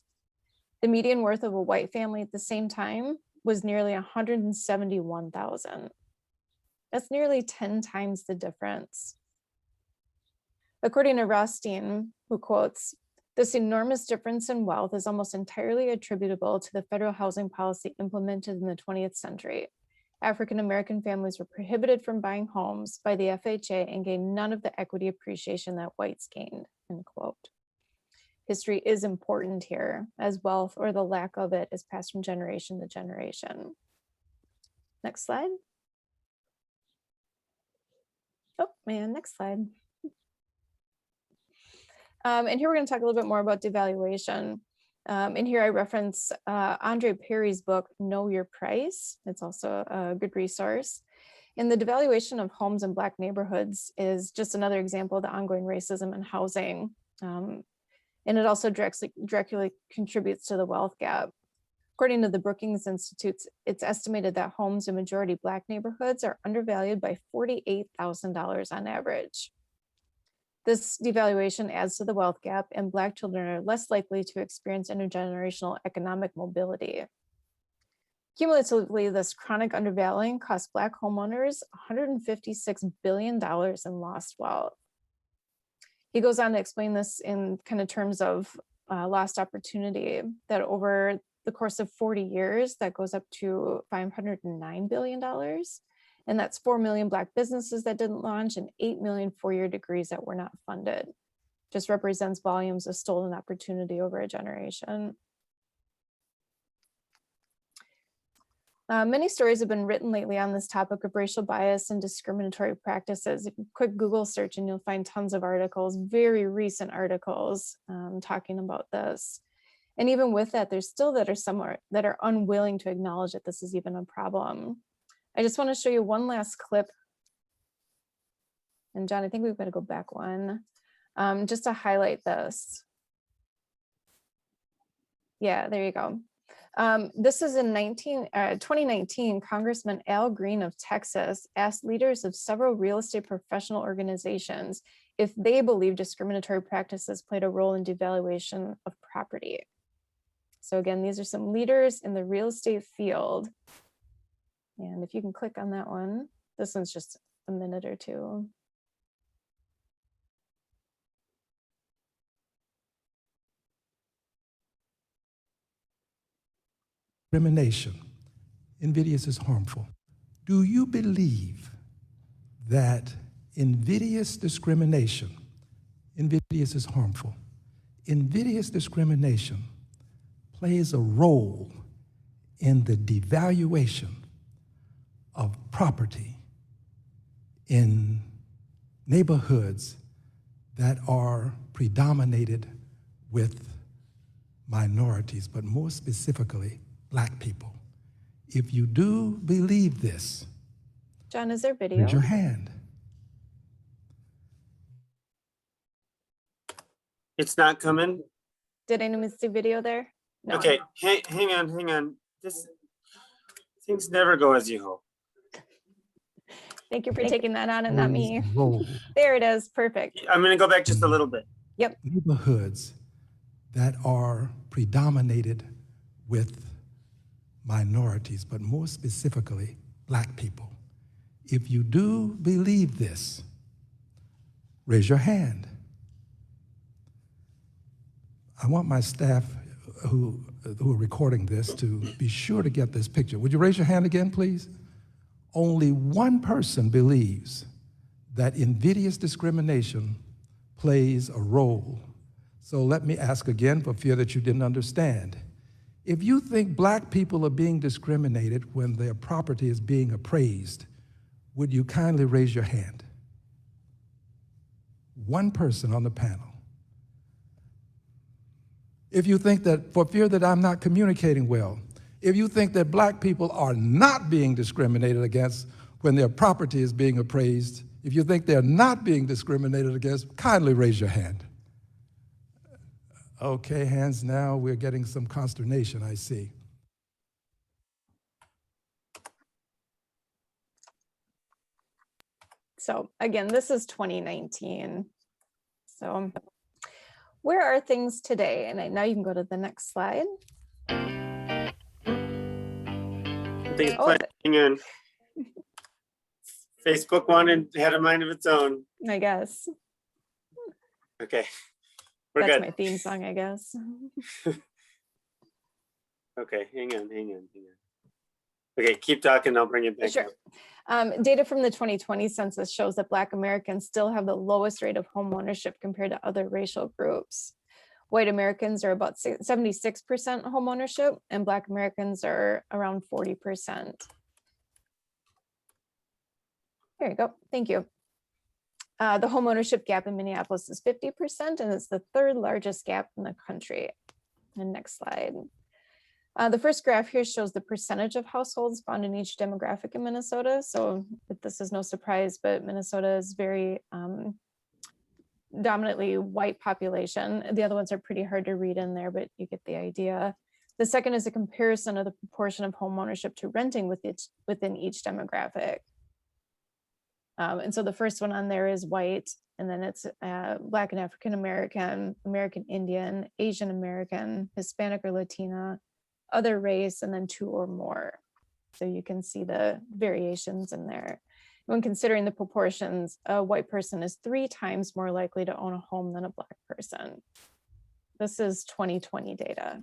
The median worth of a white family at the same time was nearly $171,000. That's nearly 10 times the difference. According to Rothstein, who quotes, "This enormous difference in wealth is almost entirely attributable to the federal housing policy implemented in the 20th century. African-American families were prohibited from buying homes by the FHA and gained none of the equity appreciation that whites gained," end quote. History is important here, as wealth or the lack of it is passed from generation to generation. Next slide. Oh man, next slide. And here we're going to talk a little bit more about devaluation. And here I reference Andre Perry's book, Know Your Price. It's also a good resource. And the devaluation of homes in Black neighborhoods is just another example of the ongoing racism in housing. And it also directly contributes to the wealth gap. According to the Brookings Institute, it's estimated that homes in majority Black neighborhoods are undervalued by $48,000 on average. This devaluation adds to the wealth gap, and Black children are less likely to experience intergenerational economic mobility. Cumulatively, this chronic undervaluing costs Black homeowners $156 billion in lost wealth. He goes on to explain this in kind of terms of lost opportunity, that over the course of 40 years, that goes up to $509 billion. And that's 4 million Black businesses that didn't launch and 8 million four-year degrees that were not funded. Just represents volumes of stolen opportunity over a generation. Many stories have been written lately on this topic of racial bias and discriminatory practices. A quick Google search and you'll find tons of articles, very recent articles talking about this. And even with that, there's still that are somewhere that are unwilling to acknowledge that this is even a problem. I just want to show you one last clip. And John, I think we've got to go back one, just to highlight this. Yeah, there you go. This is in 2019, Congressman Al Green of Texas asked leaders of several real estate professional organizations if they believe discriminatory practices played a role in devaluation of property. So again, these are some leaders in the real estate field. And if you can click on that one, this one's just a minute or two. Discrimination. Invidious is harmful. Do you believe that invidious discrimination, invidious is harmful, invidious discrimination plays a role in the devaluation of property in neighborhoods that are predominated with minorities, but more specifically, Black people? If you do believe this, John, is there video? raise your hand. It's not coming. Did anyone see video there? No. Okay, hang on. This things never go as you hope. Thank you for taking that on and not me. Plays a role. There it is, perfect. I'm gonna go back just a little bit. Yep. Neighborhoods that are predominated with minorities, but more specifically, Black people. If you do believe this, raise your hand. I want my staff who are recording this to be sure to get this picture. Would you raise your hand again, please? Only one person believes that invidious discrimination plays a role. So let me ask again, for fear that you didn't understand. If you think Black people are being discriminated when their property is being appraised, would you kindly raise your hand? One person on the panel. If you think that, for fear that I'm not communicating well, if you think that Black people are not being discriminated against when their property is being appraised, if you think they're not being discriminated against, kindly raise your hand. Okay, hands now, we're getting some consternation, I see. So again, this is 2019. So where are things today? And now you can go to the next slide. Things playing in. Facebook had a mind of its own. I guess. Okay. We're That's good. my theme song, I guess. Okay, hang on. Okay, keep talking, I'll bring it back Sure. up. Data from the 2020 census shows that Black Americans still have the lowest rate of home ownership compared to other racial groups. White Americans are about 76% home ownership, and Black Americans are around 40%. There you go, thank you. The home ownership gap in Minneapolis is 50%, and it's the third largest gap in the country. And next slide. The first graph here shows the percentage of households found in each demographic in Minnesota. So this is no surprise, but Minnesota is very dominantly white population. The other ones are pretty hard to read in there, but you get the idea. The second is a comparison of the proportion of home ownership to renting within each demographic. And so the first one on there is white, and then it's Black and African American, American Indian, Asian American, Hispanic or Latina, other race, and then 2 or more. So you can see the variations in there. When considering the proportions, a white person is 3 times more likely to own a home than a Black person. This is 2020 data.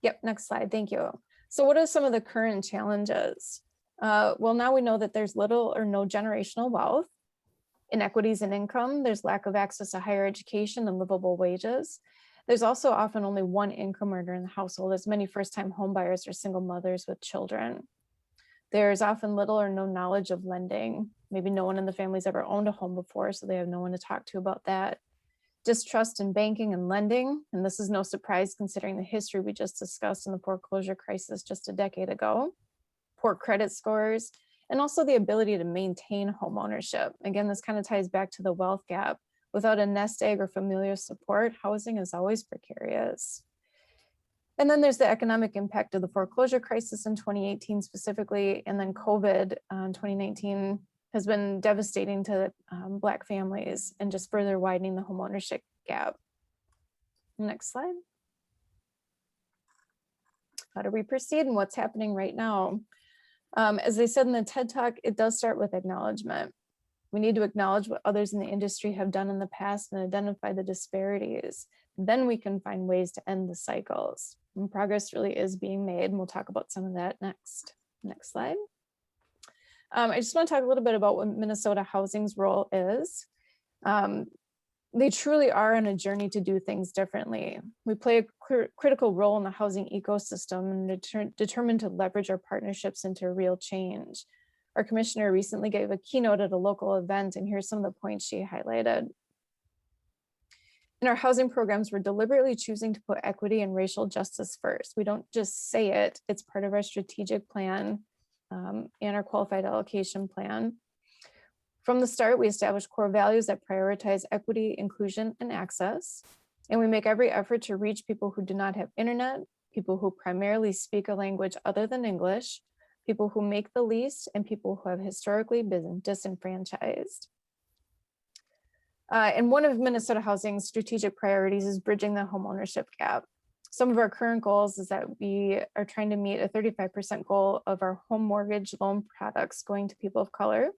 Yep, next slide, thank you. So what are some of the current challenges? Well, now we know that there's little or no generational wealth, inequities in income, there's lack of access to higher education and livable wages. There's also often only one income earner in the household, as many first-time homebuyers are single mothers with children. There's often little or no knowledge of lending. Maybe no one in the family's ever owned a home before, so they have no one to talk to about that. Distrust in banking and lending, and this is no surprise considering the history we just discussed in the foreclosure crisis just a decade ago. Poor credit scores, and also the ability to maintain home ownership. Again, this kind of ties back to the wealth gap. Without a nest egg or familial support, housing is always precarious. And then there's the economic impact of the foreclosure crisis in 2018 specifically, and then COVID in 2019 has been devastating to Black families and just further widening the homeownership gap. Next slide. How do we proceed and what's happening right now? As they said in the TED Talk, it does start with acknowledgement. We need to acknowledge what others in the industry have done in the past and identify the disparities. Then we can find ways to end the cycles. And progress really is being made, and we'll talk about some of that next. Next slide. I just want to talk a little bit about what Minnesota Housing's role is. They truly are on a journey to do things differently. We play a critical role in the housing ecosystem and determined to leverage our partnerships into real change. Our commissioner recently gave a keynote at a local event, and here's some of the points she highlighted. In our housing programs, we're deliberately choosing to put equity and racial justice first. We don't just say it, it's part of our strategic plan and our qualified allocation plan. From the start, we establish core values that prioritize equity, inclusion, and access. And we make every effort to reach people who do not have internet, people who primarily speak a language other than English, people who make the least, and people who have historically been disenfranchised. And one of Minnesota Housing's strategic priorities is bridging the homeownership gap. Some of our current goals is that we are trying to meet a 35% goal of our home mortgage loan products going to people of color.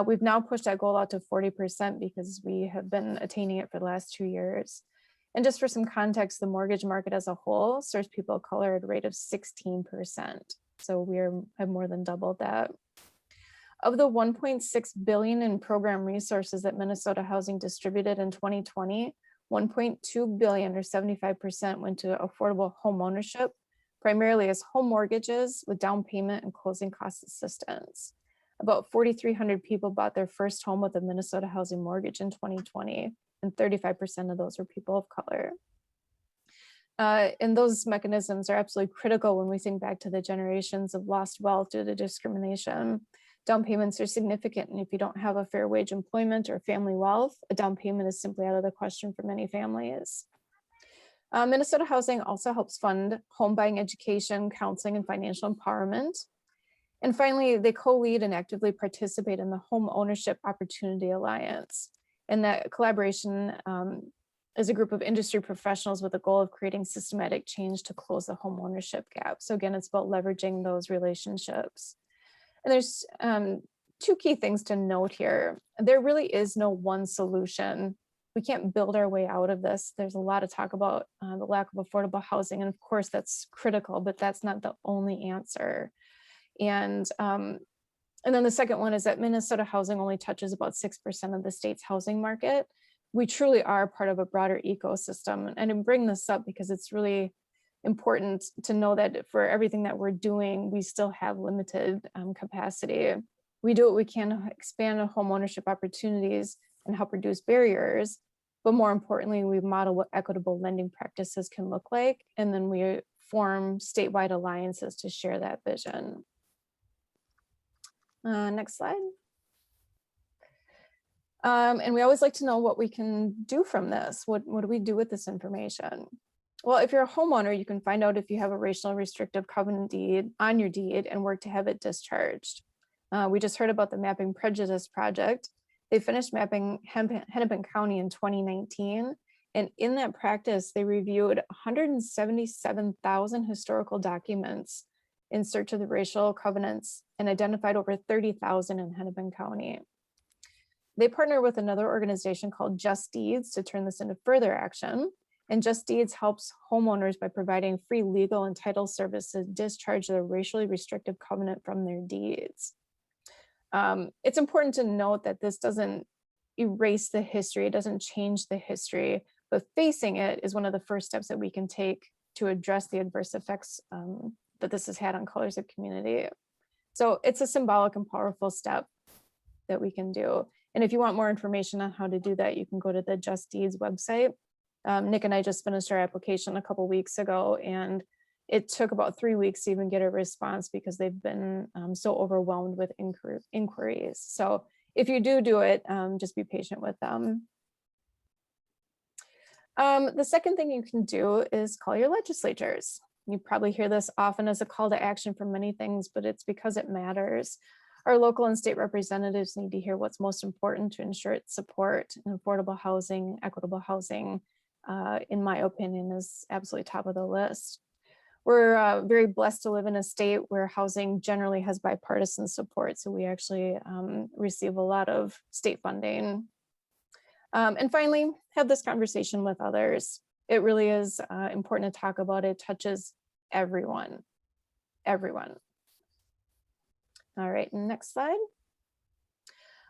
We've now pushed that goal out to 40% because we have been attaining it for the last 2 years. And just for some context, the mortgage market as a whole serves people of color at a rate of 16%. So we have more than doubled that. Of the $1.6 billion in program resources that Minnesota Housing distributed in 2020, $1.2 billion or 75% went to affordable home ownership, primarily as home mortgages with down payment and closing cost assistance. About 4,300 people bought their first home with a Minnesota Housing mortgage in 2020, and 35% of those were people of color. And those mechanisms are absolutely critical when we think back to the generations of lost wealth due to discrimination. Down payments are significant, and if you don't have a fair wage employment or family wealth, a down payment is simply out of the question for many families. Minnesota Housing also helps fund home buying education, counseling, and financial empowerment. And finally, they co-lead and actively participate in the Home Ownership Opportunity Alliance. And that collaboration is a group of industry professionals with the goal of creating systematic change to close the home ownership gap. So again, it's about leveraging those relationships. And there's 2 key things to note here. There really is no one solution. We can't build our way out of this. There's a lot of talk about the lack of affordable housing. And of course, that's critical, but that's not the only answer. And then the second one is that Minnesota Housing only touches about 6% of the state's housing market. We truly are part of a broader ecosystem. And I bring this up because it's really important to know that for everything that we're doing, we still have limited capacity. We do what we can to expand home ownership opportunities and help reduce barriers. But more importantly, we model what equitable lending practices can look like. And then we form statewide alliances to share that vision. Next slide. And we always like to know what we can do from this. What do we do with this information? Well, if you're a homeowner, you can find out if you have a racial restrictive covenant deed on your deed and work to have it discharged. We just heard about the Mapping Prejudice Project. They finished mapping Hennepin County in 2019. And in that practice, they reviewed 177,000 historical documents in search of the racial covenants and identified over 30,000 in Hennepin County. They partner with another organization called Just Deeds to turn this into further action. And Just Deeds helps homeowners by providing free legal and title services to discharge their racially restrictive covenant from their deeds. It's important to note that this doesn't erase the history, it doesn't change the history, but facing it is one of the first steps that we can take to address the adverse effects that this has had on colors of community. So it's a symbolic and powerful step that we can do. And if you want more information on how to do that, you can go to the Just Deeds website. Nick and I just finished our application a couple weeks ago, and it took about 3 weeks to even get a response because they've been so overwhelmed with inquiries. So if you do it, just be patient with them. The second thing you can do is call your legislatures. You probably hear this often as a call to action for many things, but it's because it matters. Our local and state representatives need to hear what's most important to ensure its support and affordable housing, equitable housing, in my opinion, is absolutely top of the list. We're very blessed to live in a state where housing generally has bipartisan support. So we actually receive a lot of state funding. And finally, have this conversation with others. It really is important to talk about. It touches everyone, everyone. All right, next slide.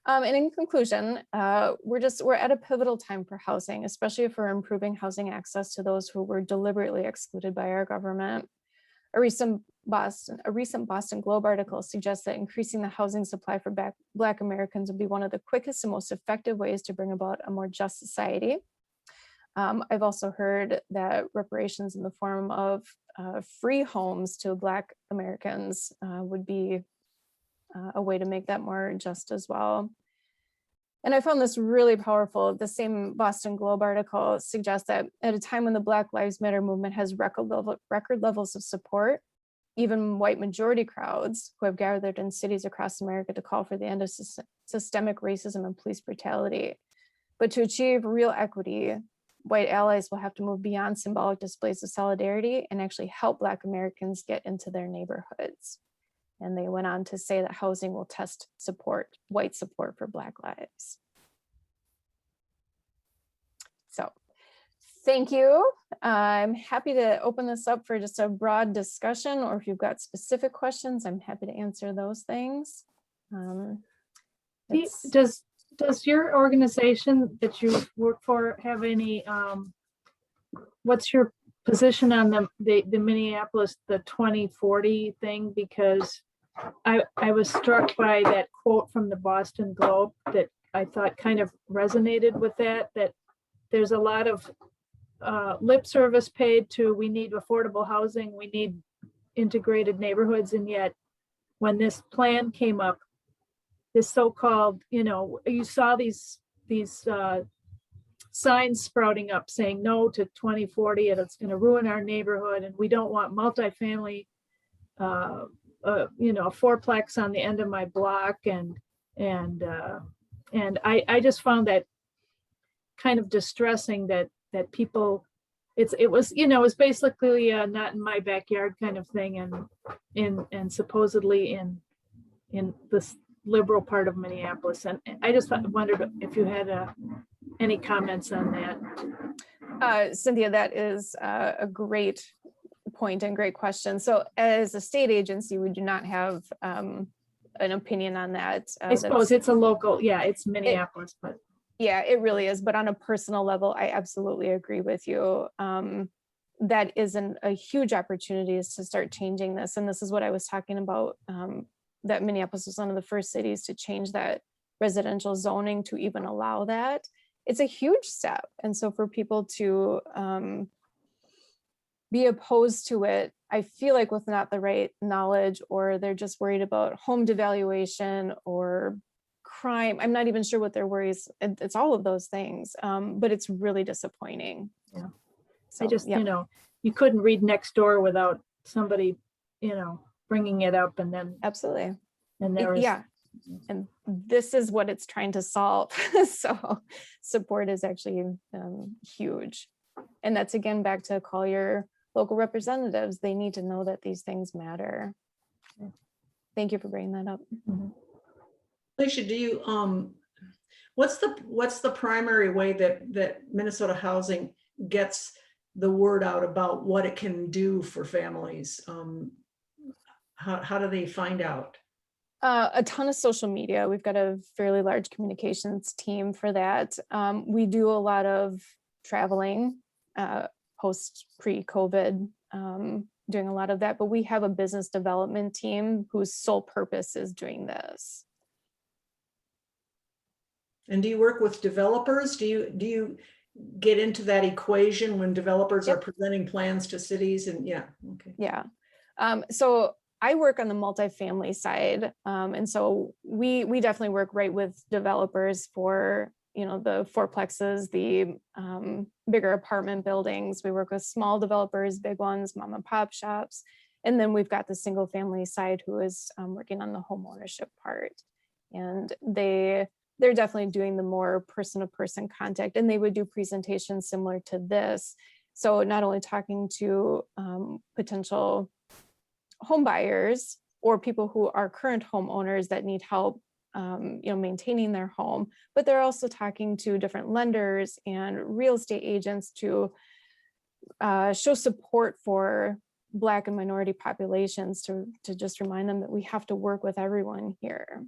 And in conclusion, we're at a pivotal time for housing, especially if we're improving housing access to those who were deliberately excluded by our government. A recent Boston Globe article suggests that increasing the housing supply for Black Americans would be one of the quickest and most effective ways to bring about a more just society. I've also heard that reparations in the form of free homes to Black Americans would be a way to make that more just as well. And I found this really powerful. The same Boston Globe article suggests that at a time when the Black Lives Matter movement has record levels of support, even white majority crowds who have gathered in cities across America to call for the end of systemic racism and police brutality. But to achieve real equity, white allies will have to move beyond symbolic displays of solidarity and actually help Black Americans get into their neighborhoods. And they went on to say that housing will test white support for Black lives. So thank you. I'm happy to open this up for just a broad discussion, or if you've got specific questions, I'm happy to answer those things. Does your organization that you work for have any, what's your position on the Minneapolis, the 2040 thing? Because I was struck by that quote from the Boston Globe that I thought kind of resonated with that there's a lot of lip service paid to, we need affordable housing, we need integrated neighborhoods. And yet when this plan came up, this so-called, you saw these signs sprouting up saying no to 2040 and it's going to ruin our neighborhood and we don't want multifamily, fourplex on the end of my block, and I just found that kind of distressing that people, it was basically a not in my backyard kind of thing, and supposedly in this liberal part of Minneapolis. And I just wondered if you had any comments on that. Cynthia, that is a great point and great question. So as a state agency, we do not have an opinion on that. I suppose it's a local, it's Minneapolis, but. Yeah, it really is. But on a personal level, I absolutely agree with you. That isn't a huge opportunity is to start changing this. And this is what I was talking about, that Minneapolis was one of the first cities to change that residential zoning to even allow that. It's a huge step. And so for people to be opposed to it, I feel like with not the right knowledge, or they're just worried about home devaluation or crime. I'm not even sure what their worries. It's all of those things, but it's really disappointing. Yeah. So, I just, you couldn't read next door without somebody, bringing it up, and then. Absolutely. And there was, Yeah, and this is what it's trying to solve. So support is actually huge. And that's again back to call your local representatives. They need to know that these things matter. Thank you for bringing that up. Felecia, do you, what's the primary way that Minnesota Housing gets the word out about what it can do for families? How do they find out? A ton of social media. We've got a fairly large communications team for that. We do a lot of traveling pre-COVID, doing a lot of that, but we have a business development team whose sole purpose is doing this. And do you work with developers? Do you get into that equation when developers are presenting plans to cities? And yeah, okay. Yeah. So I work on the multifamily side. And so we definitely work right with developers for, the fourplexes, the bigger apartment buildings. We work with small developers, big ones, mom and pop shops. And then we've got the single family side who is working on the home ownership part. And they're definitely doing the more person-to-person contact, and they would do presentations similar to this. So not only talking to potential home buyers or people who are current homeowners that need help maintaining their home, but they're also talking to different lenders and real estate agents to show support for Black and minority populations, to just remind them that we have to work with everyone here.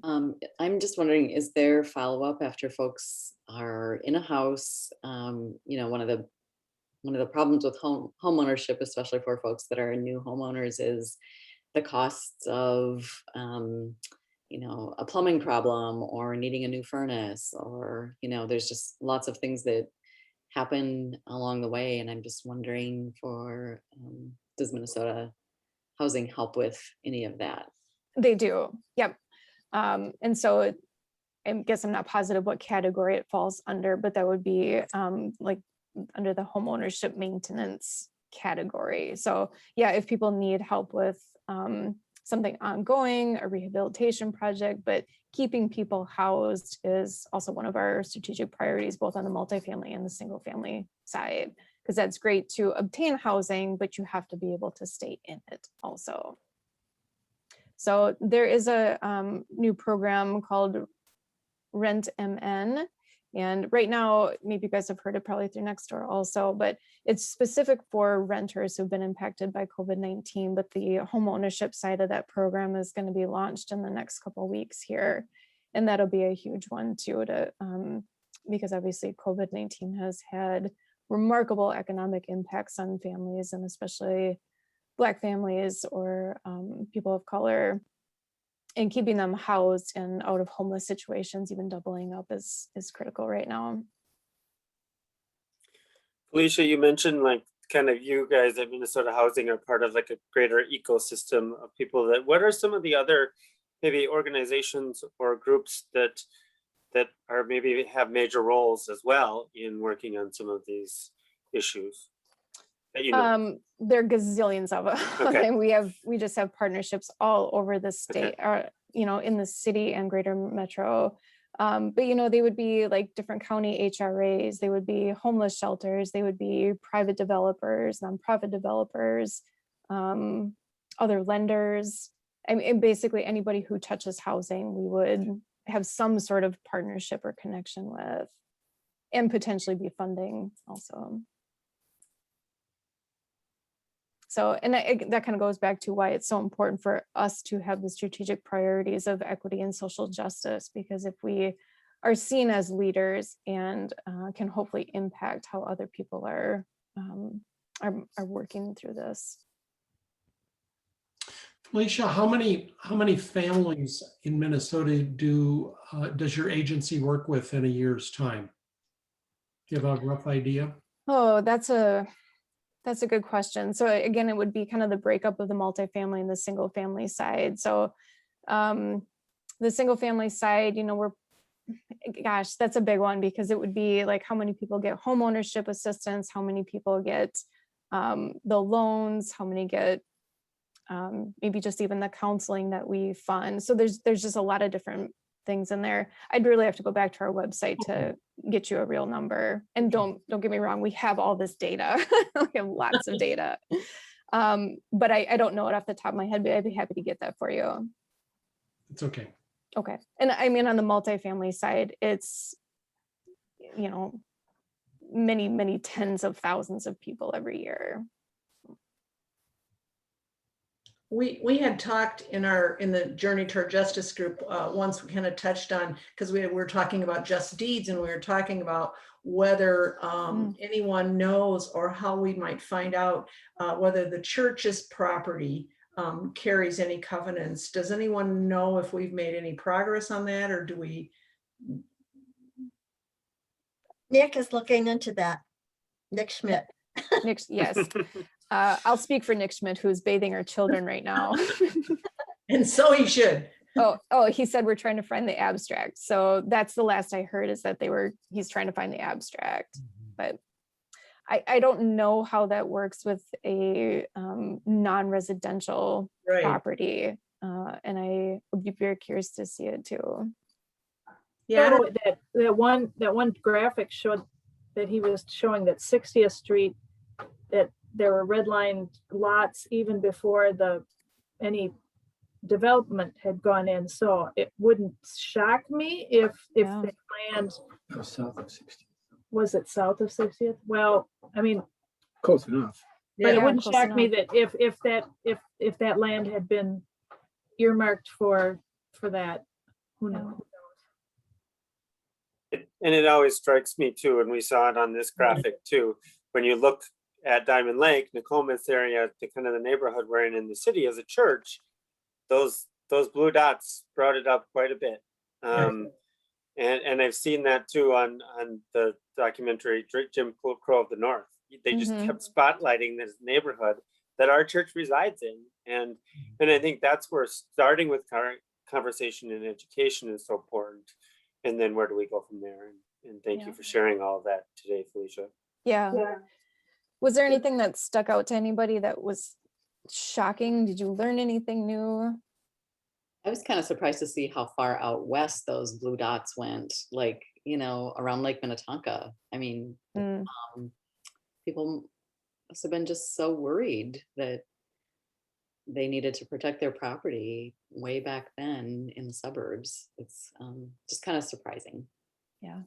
I'm just wondering, is there follow-up after folks are in a house? One of the problems with home ownership, especially for folks that are new homeowners, is the costs of a plumbing problem or needing a new furnace, or there's just lots of things that happen along the way. And I'm just wondering, does Minnesota Housing help with any of that? They do. Yep. And so I guess I'm not positive what category it falls under, but that would be like under the home ownership maintenance category. So yeah, if people need help with something ongoing, a rehabilitation project, but keeping people housed is also one of our strategic priorities, both on the multifamily and the single family side, because that's great to obtain housing, but you have to be able to stay in it also. So there is a new program called Rent MN. And right now, maybe you guys have heard it probably through Nextdoor also, but it's specific for renters who've been impacted by COVID-19. But the home ownership side of that program is going to be launched in the next couple of weeks here. And that'll be a huge one too, because obviously COVID-19 has had remarkable economic impacts on families, and especially Black families or people of color, and keeping them housed and out of homeless situations, even doubling up, is critical right now. Felecia, you mentioned kind of you guys at Minnesota Housing are part of like a greater ecosystem of people. What are some of the other maybe organizations or groups that are maybe have major roles as well in working on some of these issues? There are gazillions of them. Okay. we just have partnerships all over the state, in the city and greater metro. But they would be like different county HRAs, they would be homeless shelters, they would be private developers, nonprofit developers, other lenders. I mean, basically anybody who touches housing, we would have some sort of partnership or connection with, and potentially be funding also. So, and that kind of goes back to why it's so important for us to have the strategic priorities of equity and social justice, because if we are seen as leaders and can hopefully impact how other people are working through this. Felecia, how many families in Minnesota does your agency work with in a year's time? Do you have a rough idea? Oh, that's a good question. So again, it would be kind of the breakup of the multifamily and the single family side. So the single family side, that's a big one, because it would be like how many people get home ownership assistance, how many people get the loans, how many get maybe just even the counseling that we fund. So there's just a lot of different things in there. I'd really have to go back to our website to get you a real number. And don't get me wrong, we have all this data. We have lots of data. But I don't know it off the top of my head, but I'd be happy to get that for you. It's okay. Okay. And I mean, on the multifamily side, it's, you know, many, many tens of thousands of people every year. We had talked in the Journey Toward Justice group once. We kind of touched on, because we were talking about just deeds, and we were talking about whether anyone knows, or how we might find out whether the church's property carries any covenants. Does anyone know if we've made any progress on that, or do we? Nick is looking into that. Nick Schmidt. Nick, yes. I'll speak for Nick Schmidt, who's bathing our children right now. And so he should. Oh, he said we're trying to find the abstract. So that's the last I heard, is that he's trying to find the abstract. But I don't know how that works with a non-residential property. And I would be very curious to see it too. Yeah, that one graphic showed that he was showing that 60th Street, that there were redlined lots even before any development had gone in. So it wouldn't shock me if the land south of 60th. Was it south of 60th? Well, I mean, close enough. But it wouldn't shock me that if that land had been earmarked for that, who knows? And it always strikes me too, and we saw it on this graphic too, when you look at Diamond Lake, Nokomis area, the kind of the neighborhood we're in the city as a church, those blue dots brought it up quite a bit. And I've seen that too on the documentary Jim Crow of the North. They just kept spotlighting this neighborhood that our church resides in. And I think that's where starting with conversation and education is so important. And then where do we go from there? And thank you for sharing all of that today, Felecia. Yeah. Was there anything that stuck out to anybody that was shocking? Did you learn anything new? I was kind of surprised to see how far out west those blue dots went, like, around Lake Minnetonka. I mean, people must have been just so worried that they needed to protect their property way back then in the suburbs. It's just kind of surprising. Yeah.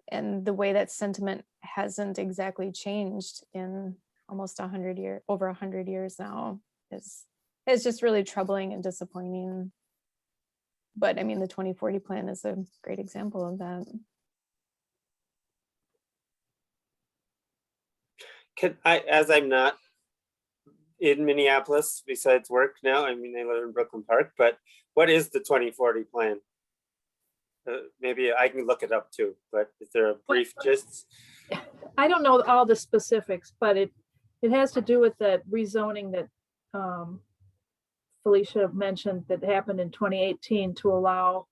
And the way that sentiment hasn't exactly changed in almost 100 years, over 100 years now, is just really troubling and disappointing. But I mean, the 2040 plan is a great example of that. As I'm not in Minneapolis besides work now, I mean, I live in Brooklyn Park, but what is the 2040 plan? Maybe I can look it up too, but is there a brief gist? I don't know all the specifics, but it has to do with that rezoning that Felecia mentioned that happened in 2018 to allow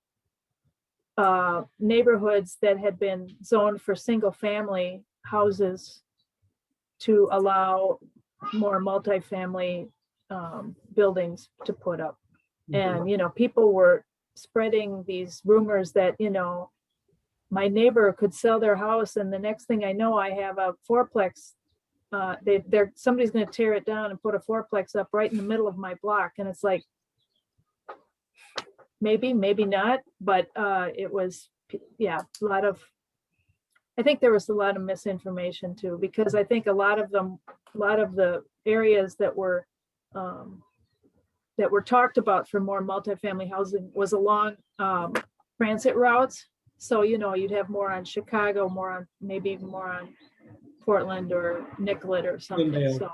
neighborhoods that had been zoned for single family houses to allow more multifamily buildings to put up. And, people were spreading these rumors that, my neighbor could sell their house and the next thing I know, I have a fourplex. Somebody's going to tear it down and put a fourplex up right in the middle of my block. And it's like, maybe not, but it was, I think there was a lot of misinformation too, because I think a lot of the areas that were talked about for more multifamily housing was along transit routes. So, you'd have more on Chicago, maybe even more on Portland or Nicollet or something. So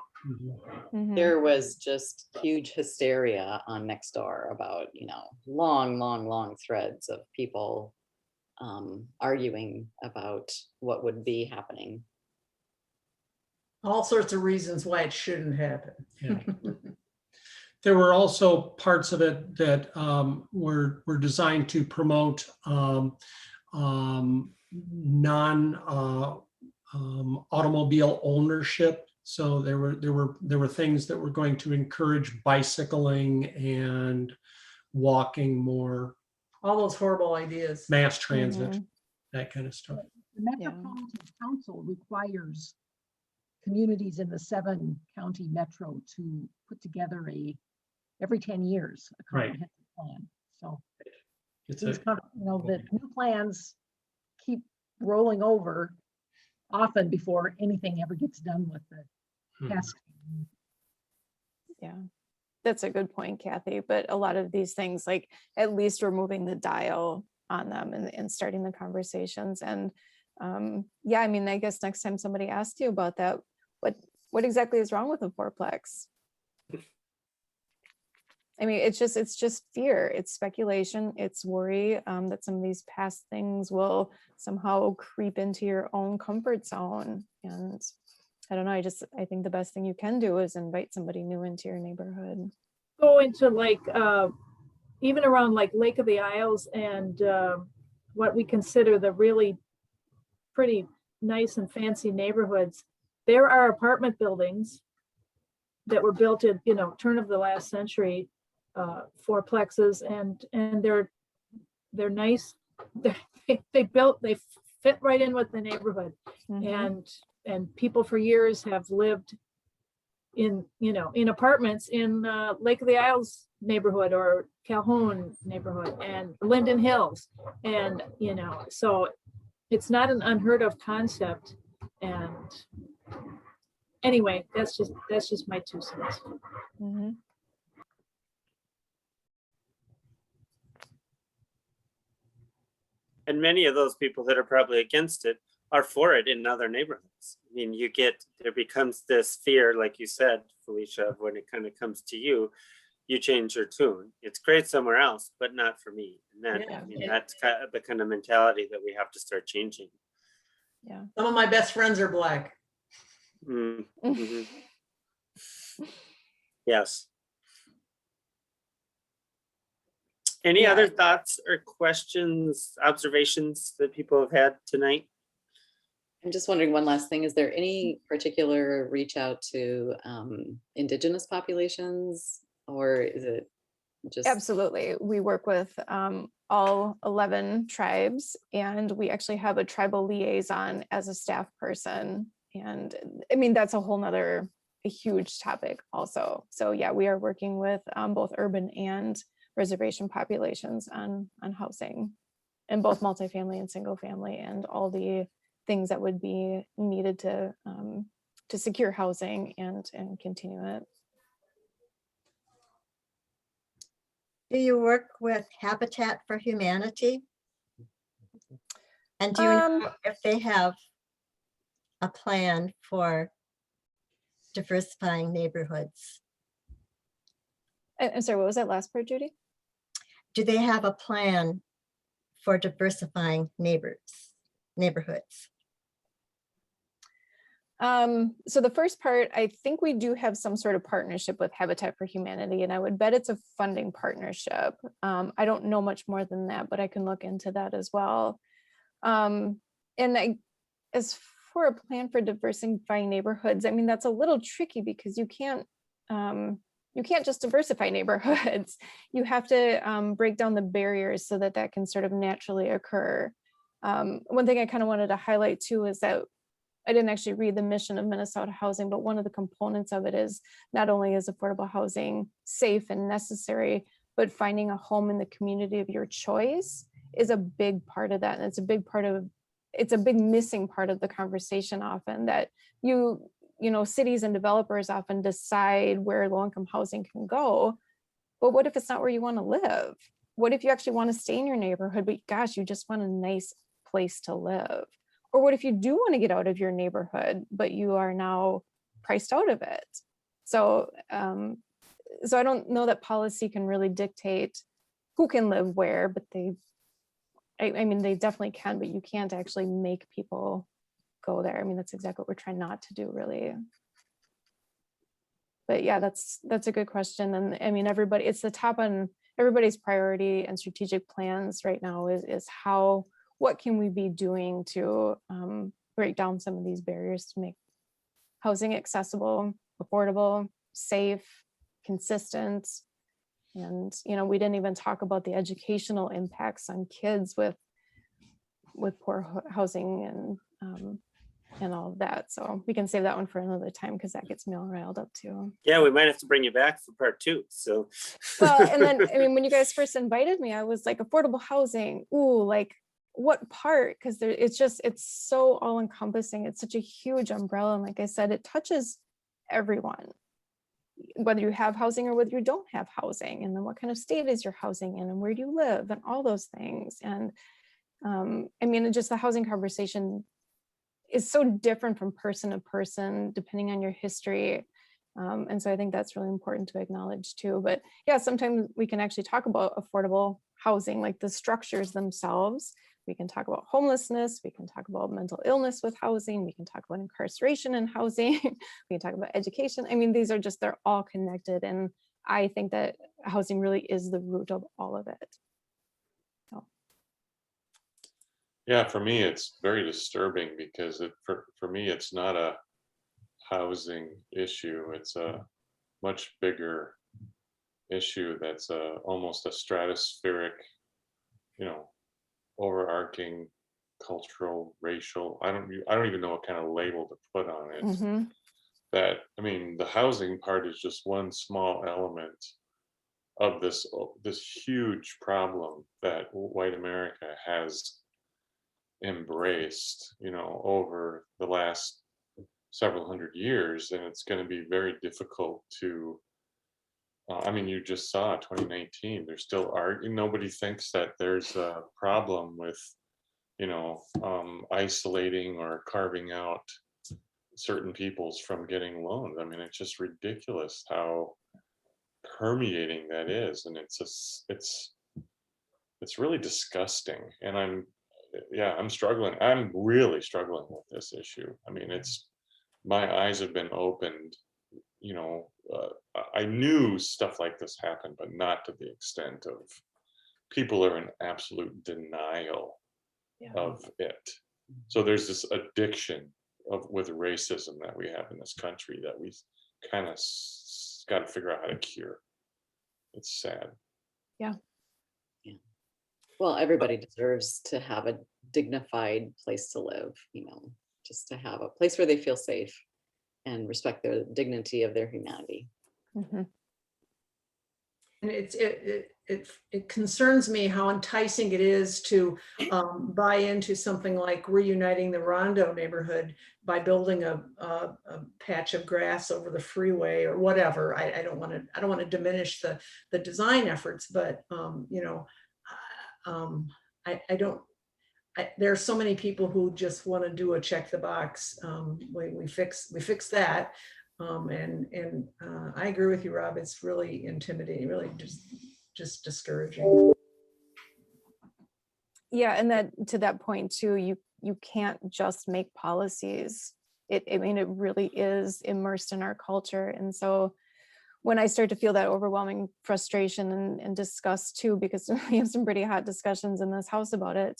there was just huge hysteria on Nextdoor about, long threads of people arguing about what would be happening. All sorts of reasons why it shouldn't happen. Yeah. There were also parts of it that were designed to promote automobile ownership. So there were things that were going to encourage bicycling and walking more, All those horrible ideas. mass transit, that kind of stuff. The Metropolitan Council requires communities in the 7-county metro to put together every 10 years a comprehensive plan. So It's these the new plans keep rolling over often before anything ever gets done with the task. Yeah, that's a good point, Kathy. But a lot of these things, like at least we're moving the dial on them and starting the conversations. And yeah, I mean, I guess next time somebody asks you about that, what exactly is wrong with a fourplex? I mean, it's just fear, it's speculation, it's worry that some of these past things will somehow creep into your own comfort zone. And I don't know, I think the best thing you can do is invite somebody new into your neighborhood. Go into like, even around like Lake of the Isles and what we consider the really pretty nice and fancy neighborhoods. There are apartment buildings that were built in, turn of the last century, fourplexes, and they're nice. They fit right in with the neighborhood, and people for years have lived in apartments in Lake of the Isles neighborhood or Calhoun neighborhood and Linden Hills, and so it's not an unheard of concept. And anyway, that's just my 2 cents. And many of those people that are probably against it are for it in other neighborhoods. I mean, there becomes this fear, like you said, Felecia, of when it kind of comes to you, you change your tune. It's great somewhere else, but not for me. And then, that's kind of the kind of mentality that we have to start changing. Yeah. Some of my best friends are Black. Yes. Any other thoughts or questions, observations that people have had tonight? I'm just wondering one last thing. Is there any particular reach out to Indigenous populations, or is it just? Absolutely. We work with all 11 tribes, and we actually have a tribal liaison as a staff person. And I mean, that's a huge topic also. So yeah, we are working with both urban and reservation populations on housing, in both multifamily and single family, and all the things that would be needed to secure housing and continue it. Do you work with Habitat for Humanity? And do you know if they have a plan for diversifying neighborhoods? I'm sorry, what was that last part, Judy? Do they have a plan for diversifying neighborhoods? So the first part, I think we do have some sort of partnership with Habitat for Humanity, and I would bet it's a funding partnership. I don't know much more than that, but I can look into that as well. As for a plan for diversifying neighborhoods, I mean, that's a little tricky because you can't just diversify neighborhoods. You have to break down the barriers so that can sort of naturally occur. One thing I kind of wanted to highlight too is that I didn't actually read the mission of Minnesota Housing, but one of the components of it is not only is affordable housing safe and necessary, but finding a home in the community of your choice is a big part of that. And it's a big missing part of the conversation often, that cities and developers often decide where low-income housing can go. But what if it's not where you want to live? What if you actually want to stay in your neighborhood, but gosh, you just want a nice place to live? Or what if you do want to get out of your neighborhood, but you are now priced out of it? So I don't know that policy can really dictate who can live where, but they definitely can, but you can't actually make people go there. I mean, that's exactly what we're trying not to do, really. But yeah, that's a good question. And I mean, it's the top on everybody's priority and strategic plans right now is what can we be doing to break down some of these barriers to make housing accessible, affordable, safe, consistent. And, you know, we didn't even talk about the educational impacts on kids with poor housing and all of that. So we can save that one for another time because that gets me all riled up too. Yeah, we might have to bring you back for part 2. So Well, and then, I mean, when you guys first invited me, I was like, affordable housing. Ooh, like what part? Because it's so all encompassing. It's such a huge umbrella. And like I said, it touches everyone, whether you have housing or whether you don't have housing. And then what kind of state is your housing in and where do you live and all those things. And I mean, just the housing conversation is so different from person to person, depending on your history. And so I think that's really important to acknowledge too. But yeah, sometimes we can actually talk about affordable housing, like the structures themselves. We can talk about homelessness. We can talk about mental illness with housing. We can talk about incarceration and housing. We can talk about education. I mean, they're all connected. And I think that housing really is the root of all of it. So. Yeah, for me, it's very disturbing because for me, it's not a housing issue. It's a much bigger issue that's almost a stratospheric, you know, overarching cultural, racial. I don't even know what kind of label to put on it. Mm-hmm. That, I mean, the housing part is just one small element of this huge problem that white America has embraced, you know, over the last several hundred years. And it's going to be very difficult to I mean, you just saw 2019, there's still nobody thinks that there's a problem with, you know, isolating or carving out certain peoples from getting loans. I mean, it's just ridiculous how permeating that is. And it's really disgusting. And I'm struggling. I'm really struggling with this issue. I mean, my eyes have been opened, you know. I knew stuff like this happened, but not to the extent of people are in absolute denial of it. So there's this addiction with racism that we have in this country that we kind of got to figure out how to cure. It's sad. Yeah. Well, everybody deserves to have a dignified place to live, you know, just to have a place where they feel safe and respect the dignity of their humanity. Mm-hmm. And it concerns me how enticing it is to buy into something like reuniting the Rondo neighborhood by building a patch of grass over the freeway or whatever. I don't want to diminish the design efforts, but you know, there are so many people who just want to do a check the box. We fix that. And I agree with you, Rob. It's really intimidating, really just discouraging. Yeah, and that to that point too, you can't just make policies. I mean, it really is immersed in our culture. And so when I start to feel that overwhelming frustration and disgust too, because we have some pretty hot discussions in this house about it,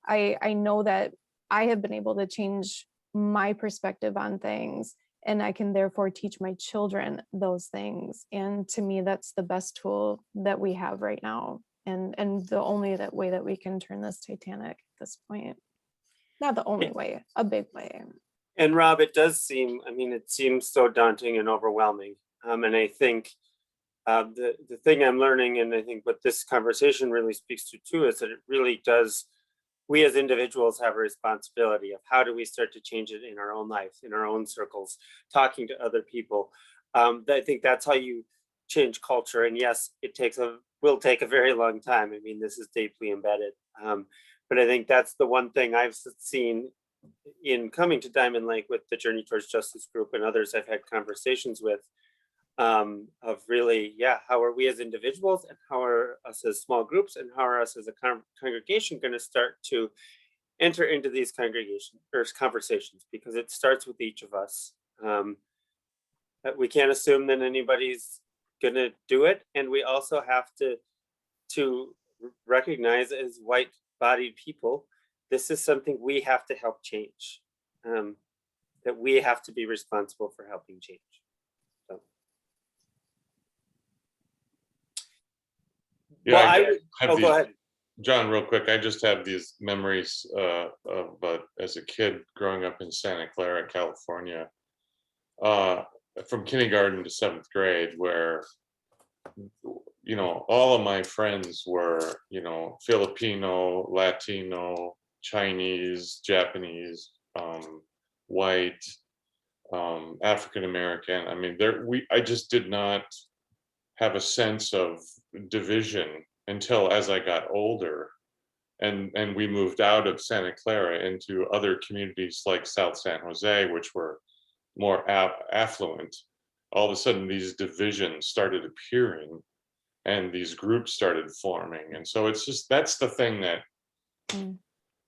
I know that I have been able to change my perspective on things, and I can therefore teach my children those things. And to me, that's the best tool that we have right now. And the only way that we can turn this Titanic at this point. Not the only way, a big way. And Rob, it does seem, I mean, it seems so daunting and overwhelming. And I think the thing I'm learning, and I think what this conversation really speaks to too, is that it really does, we as individuals have a responsibility of how do we start to change it in our own lives, in our own circles, talking to other people. I think that's how you change culture. And yes, will take a very long time. I mean, this is deeply embedded. But I think that's the one thing I've seen in coming to Diamond Lake with the Journey Towards Justice group and others I've had conversations with, of really, how are we as individuals, and how are us as small groups, and how are us as a congregation going to start to enter into these conversations, because it starts with each of us. We can't assume that anybody's going to do it, and we also have to recognize as white-bodied people, this is something we have to help change. that we have to be responsible for helping change. So. Yeah, Well, I have go these, ahead. John, real quick. I just have these memories of as a kid growing up in Santa Clara, California, from kindergarten to 7th grade, where all of my friends were Filipino, Latino, Chinese, Japanese, white, African American. I mean, I just did not have a sense of division until as I got older, and we moved out of Santa Clara into other communities like South San Jose, which were more affluent. All of a sudden, these divisions started appearing, and these groups started forming. And so it's just, that's the thing that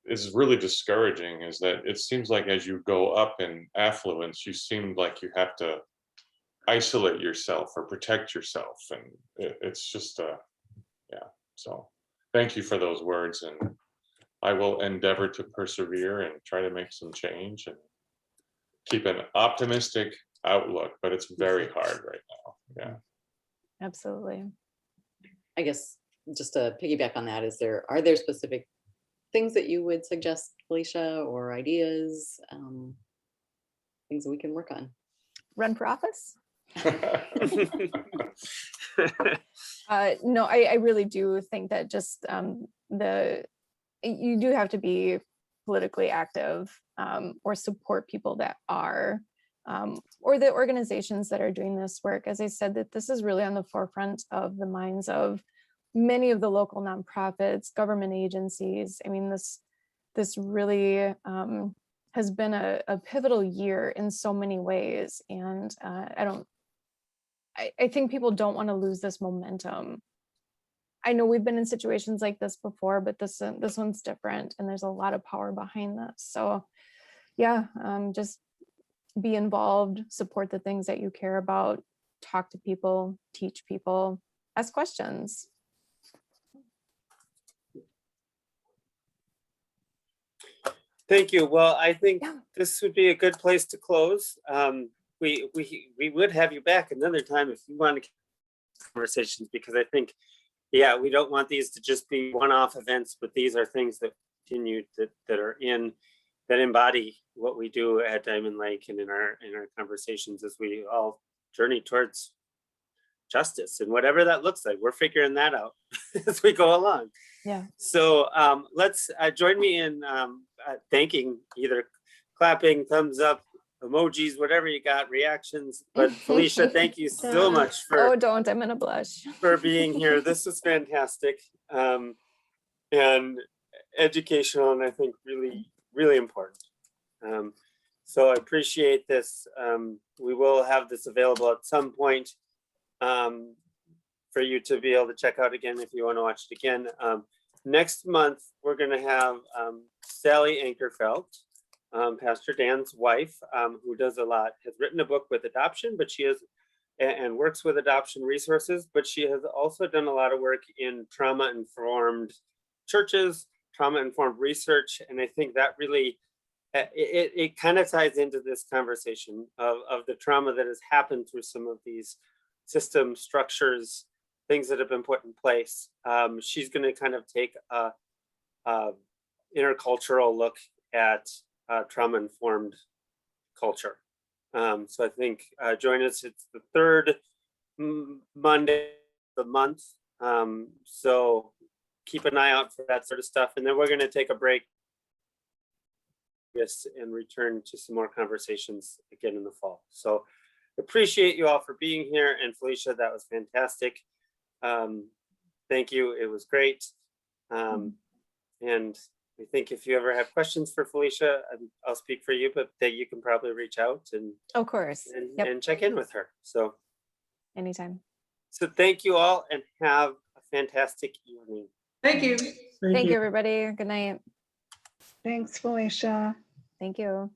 is really discouraging, is that it seems like as you go up in affluence, you seem like you have to isolate yourself or protect yourself. And it's just, so thank you for those words. And I will endeavor to persevere and try to make some change and keep an optimistic outlook, but it's very hard right now. Yeah. Absolutely. I guess just to piggyback on that, are there specific things that you would suggest, Felecia, or ideas, things that we can work on? Run for office? No, I really do think that just you do have to be politically active, or support people that are, or the organizations that are doing this work. As I said, that this is really on the forefront of the minds of many of the local nonprofits, government agencies. I mean, this really has been a pivotal year in so many ways. And I think people don't want to lose this momentum. I know we've been in situations like this before, but this one's different, and there's a lot of power behind this. So yeah, just be involved, support the things that you care about, talk to people, teach people, ask questions. Thank you. Well, I think this would be a good place to close. We would have you back another time if you want to conversations, because I think, we don't want these to just be one-off events, but these are things that continue that embody what we do at Diamond Lake and in our conversations as we all journey towards justice and whatever that looks like. We're figuring that out as we go along. Yeah. So let's join me in thanking, either clapping, thumbs up, emojis, whatever you got, reactions. But Felecia, thank you so much for I'm gonna blush. for being here. This was fantastic, and educational, and I think really, really important. So I appreciate this. We will have this available at some point for you to be able to check out again if you want to watch it again. Next month, we're going to have Sally Ankerfeld, Pastor Dan's wife, who does a lot, has written a book with adoption, but she is, and works with adoption resources, but she has also done a lot of work in trauma-informed churches, trauma-informed research. And I think that really, it kind of ties into this conversation of the trauma that has happened through some of these system structures, things that have been put in place. She's going to kind of take a intercultural look at trauma-informed culture. So I think join us. It's the third Monday of the month. So keep an eye out for that sort of stuff. And then we're going to take a break and return to some more conversations again in the fall. So appreciate you all for being here. And Felecia, that was fantastic. Thank you. It was great. And I think if you ever have questions for Felecia, I'll speak for you, but that you can probably reach out and of course and check in with her. So anytime. So thank you all and have a fantastic evening. Thank you. Thank you, everybody. Good night. Thanks, Felecia. Thank you.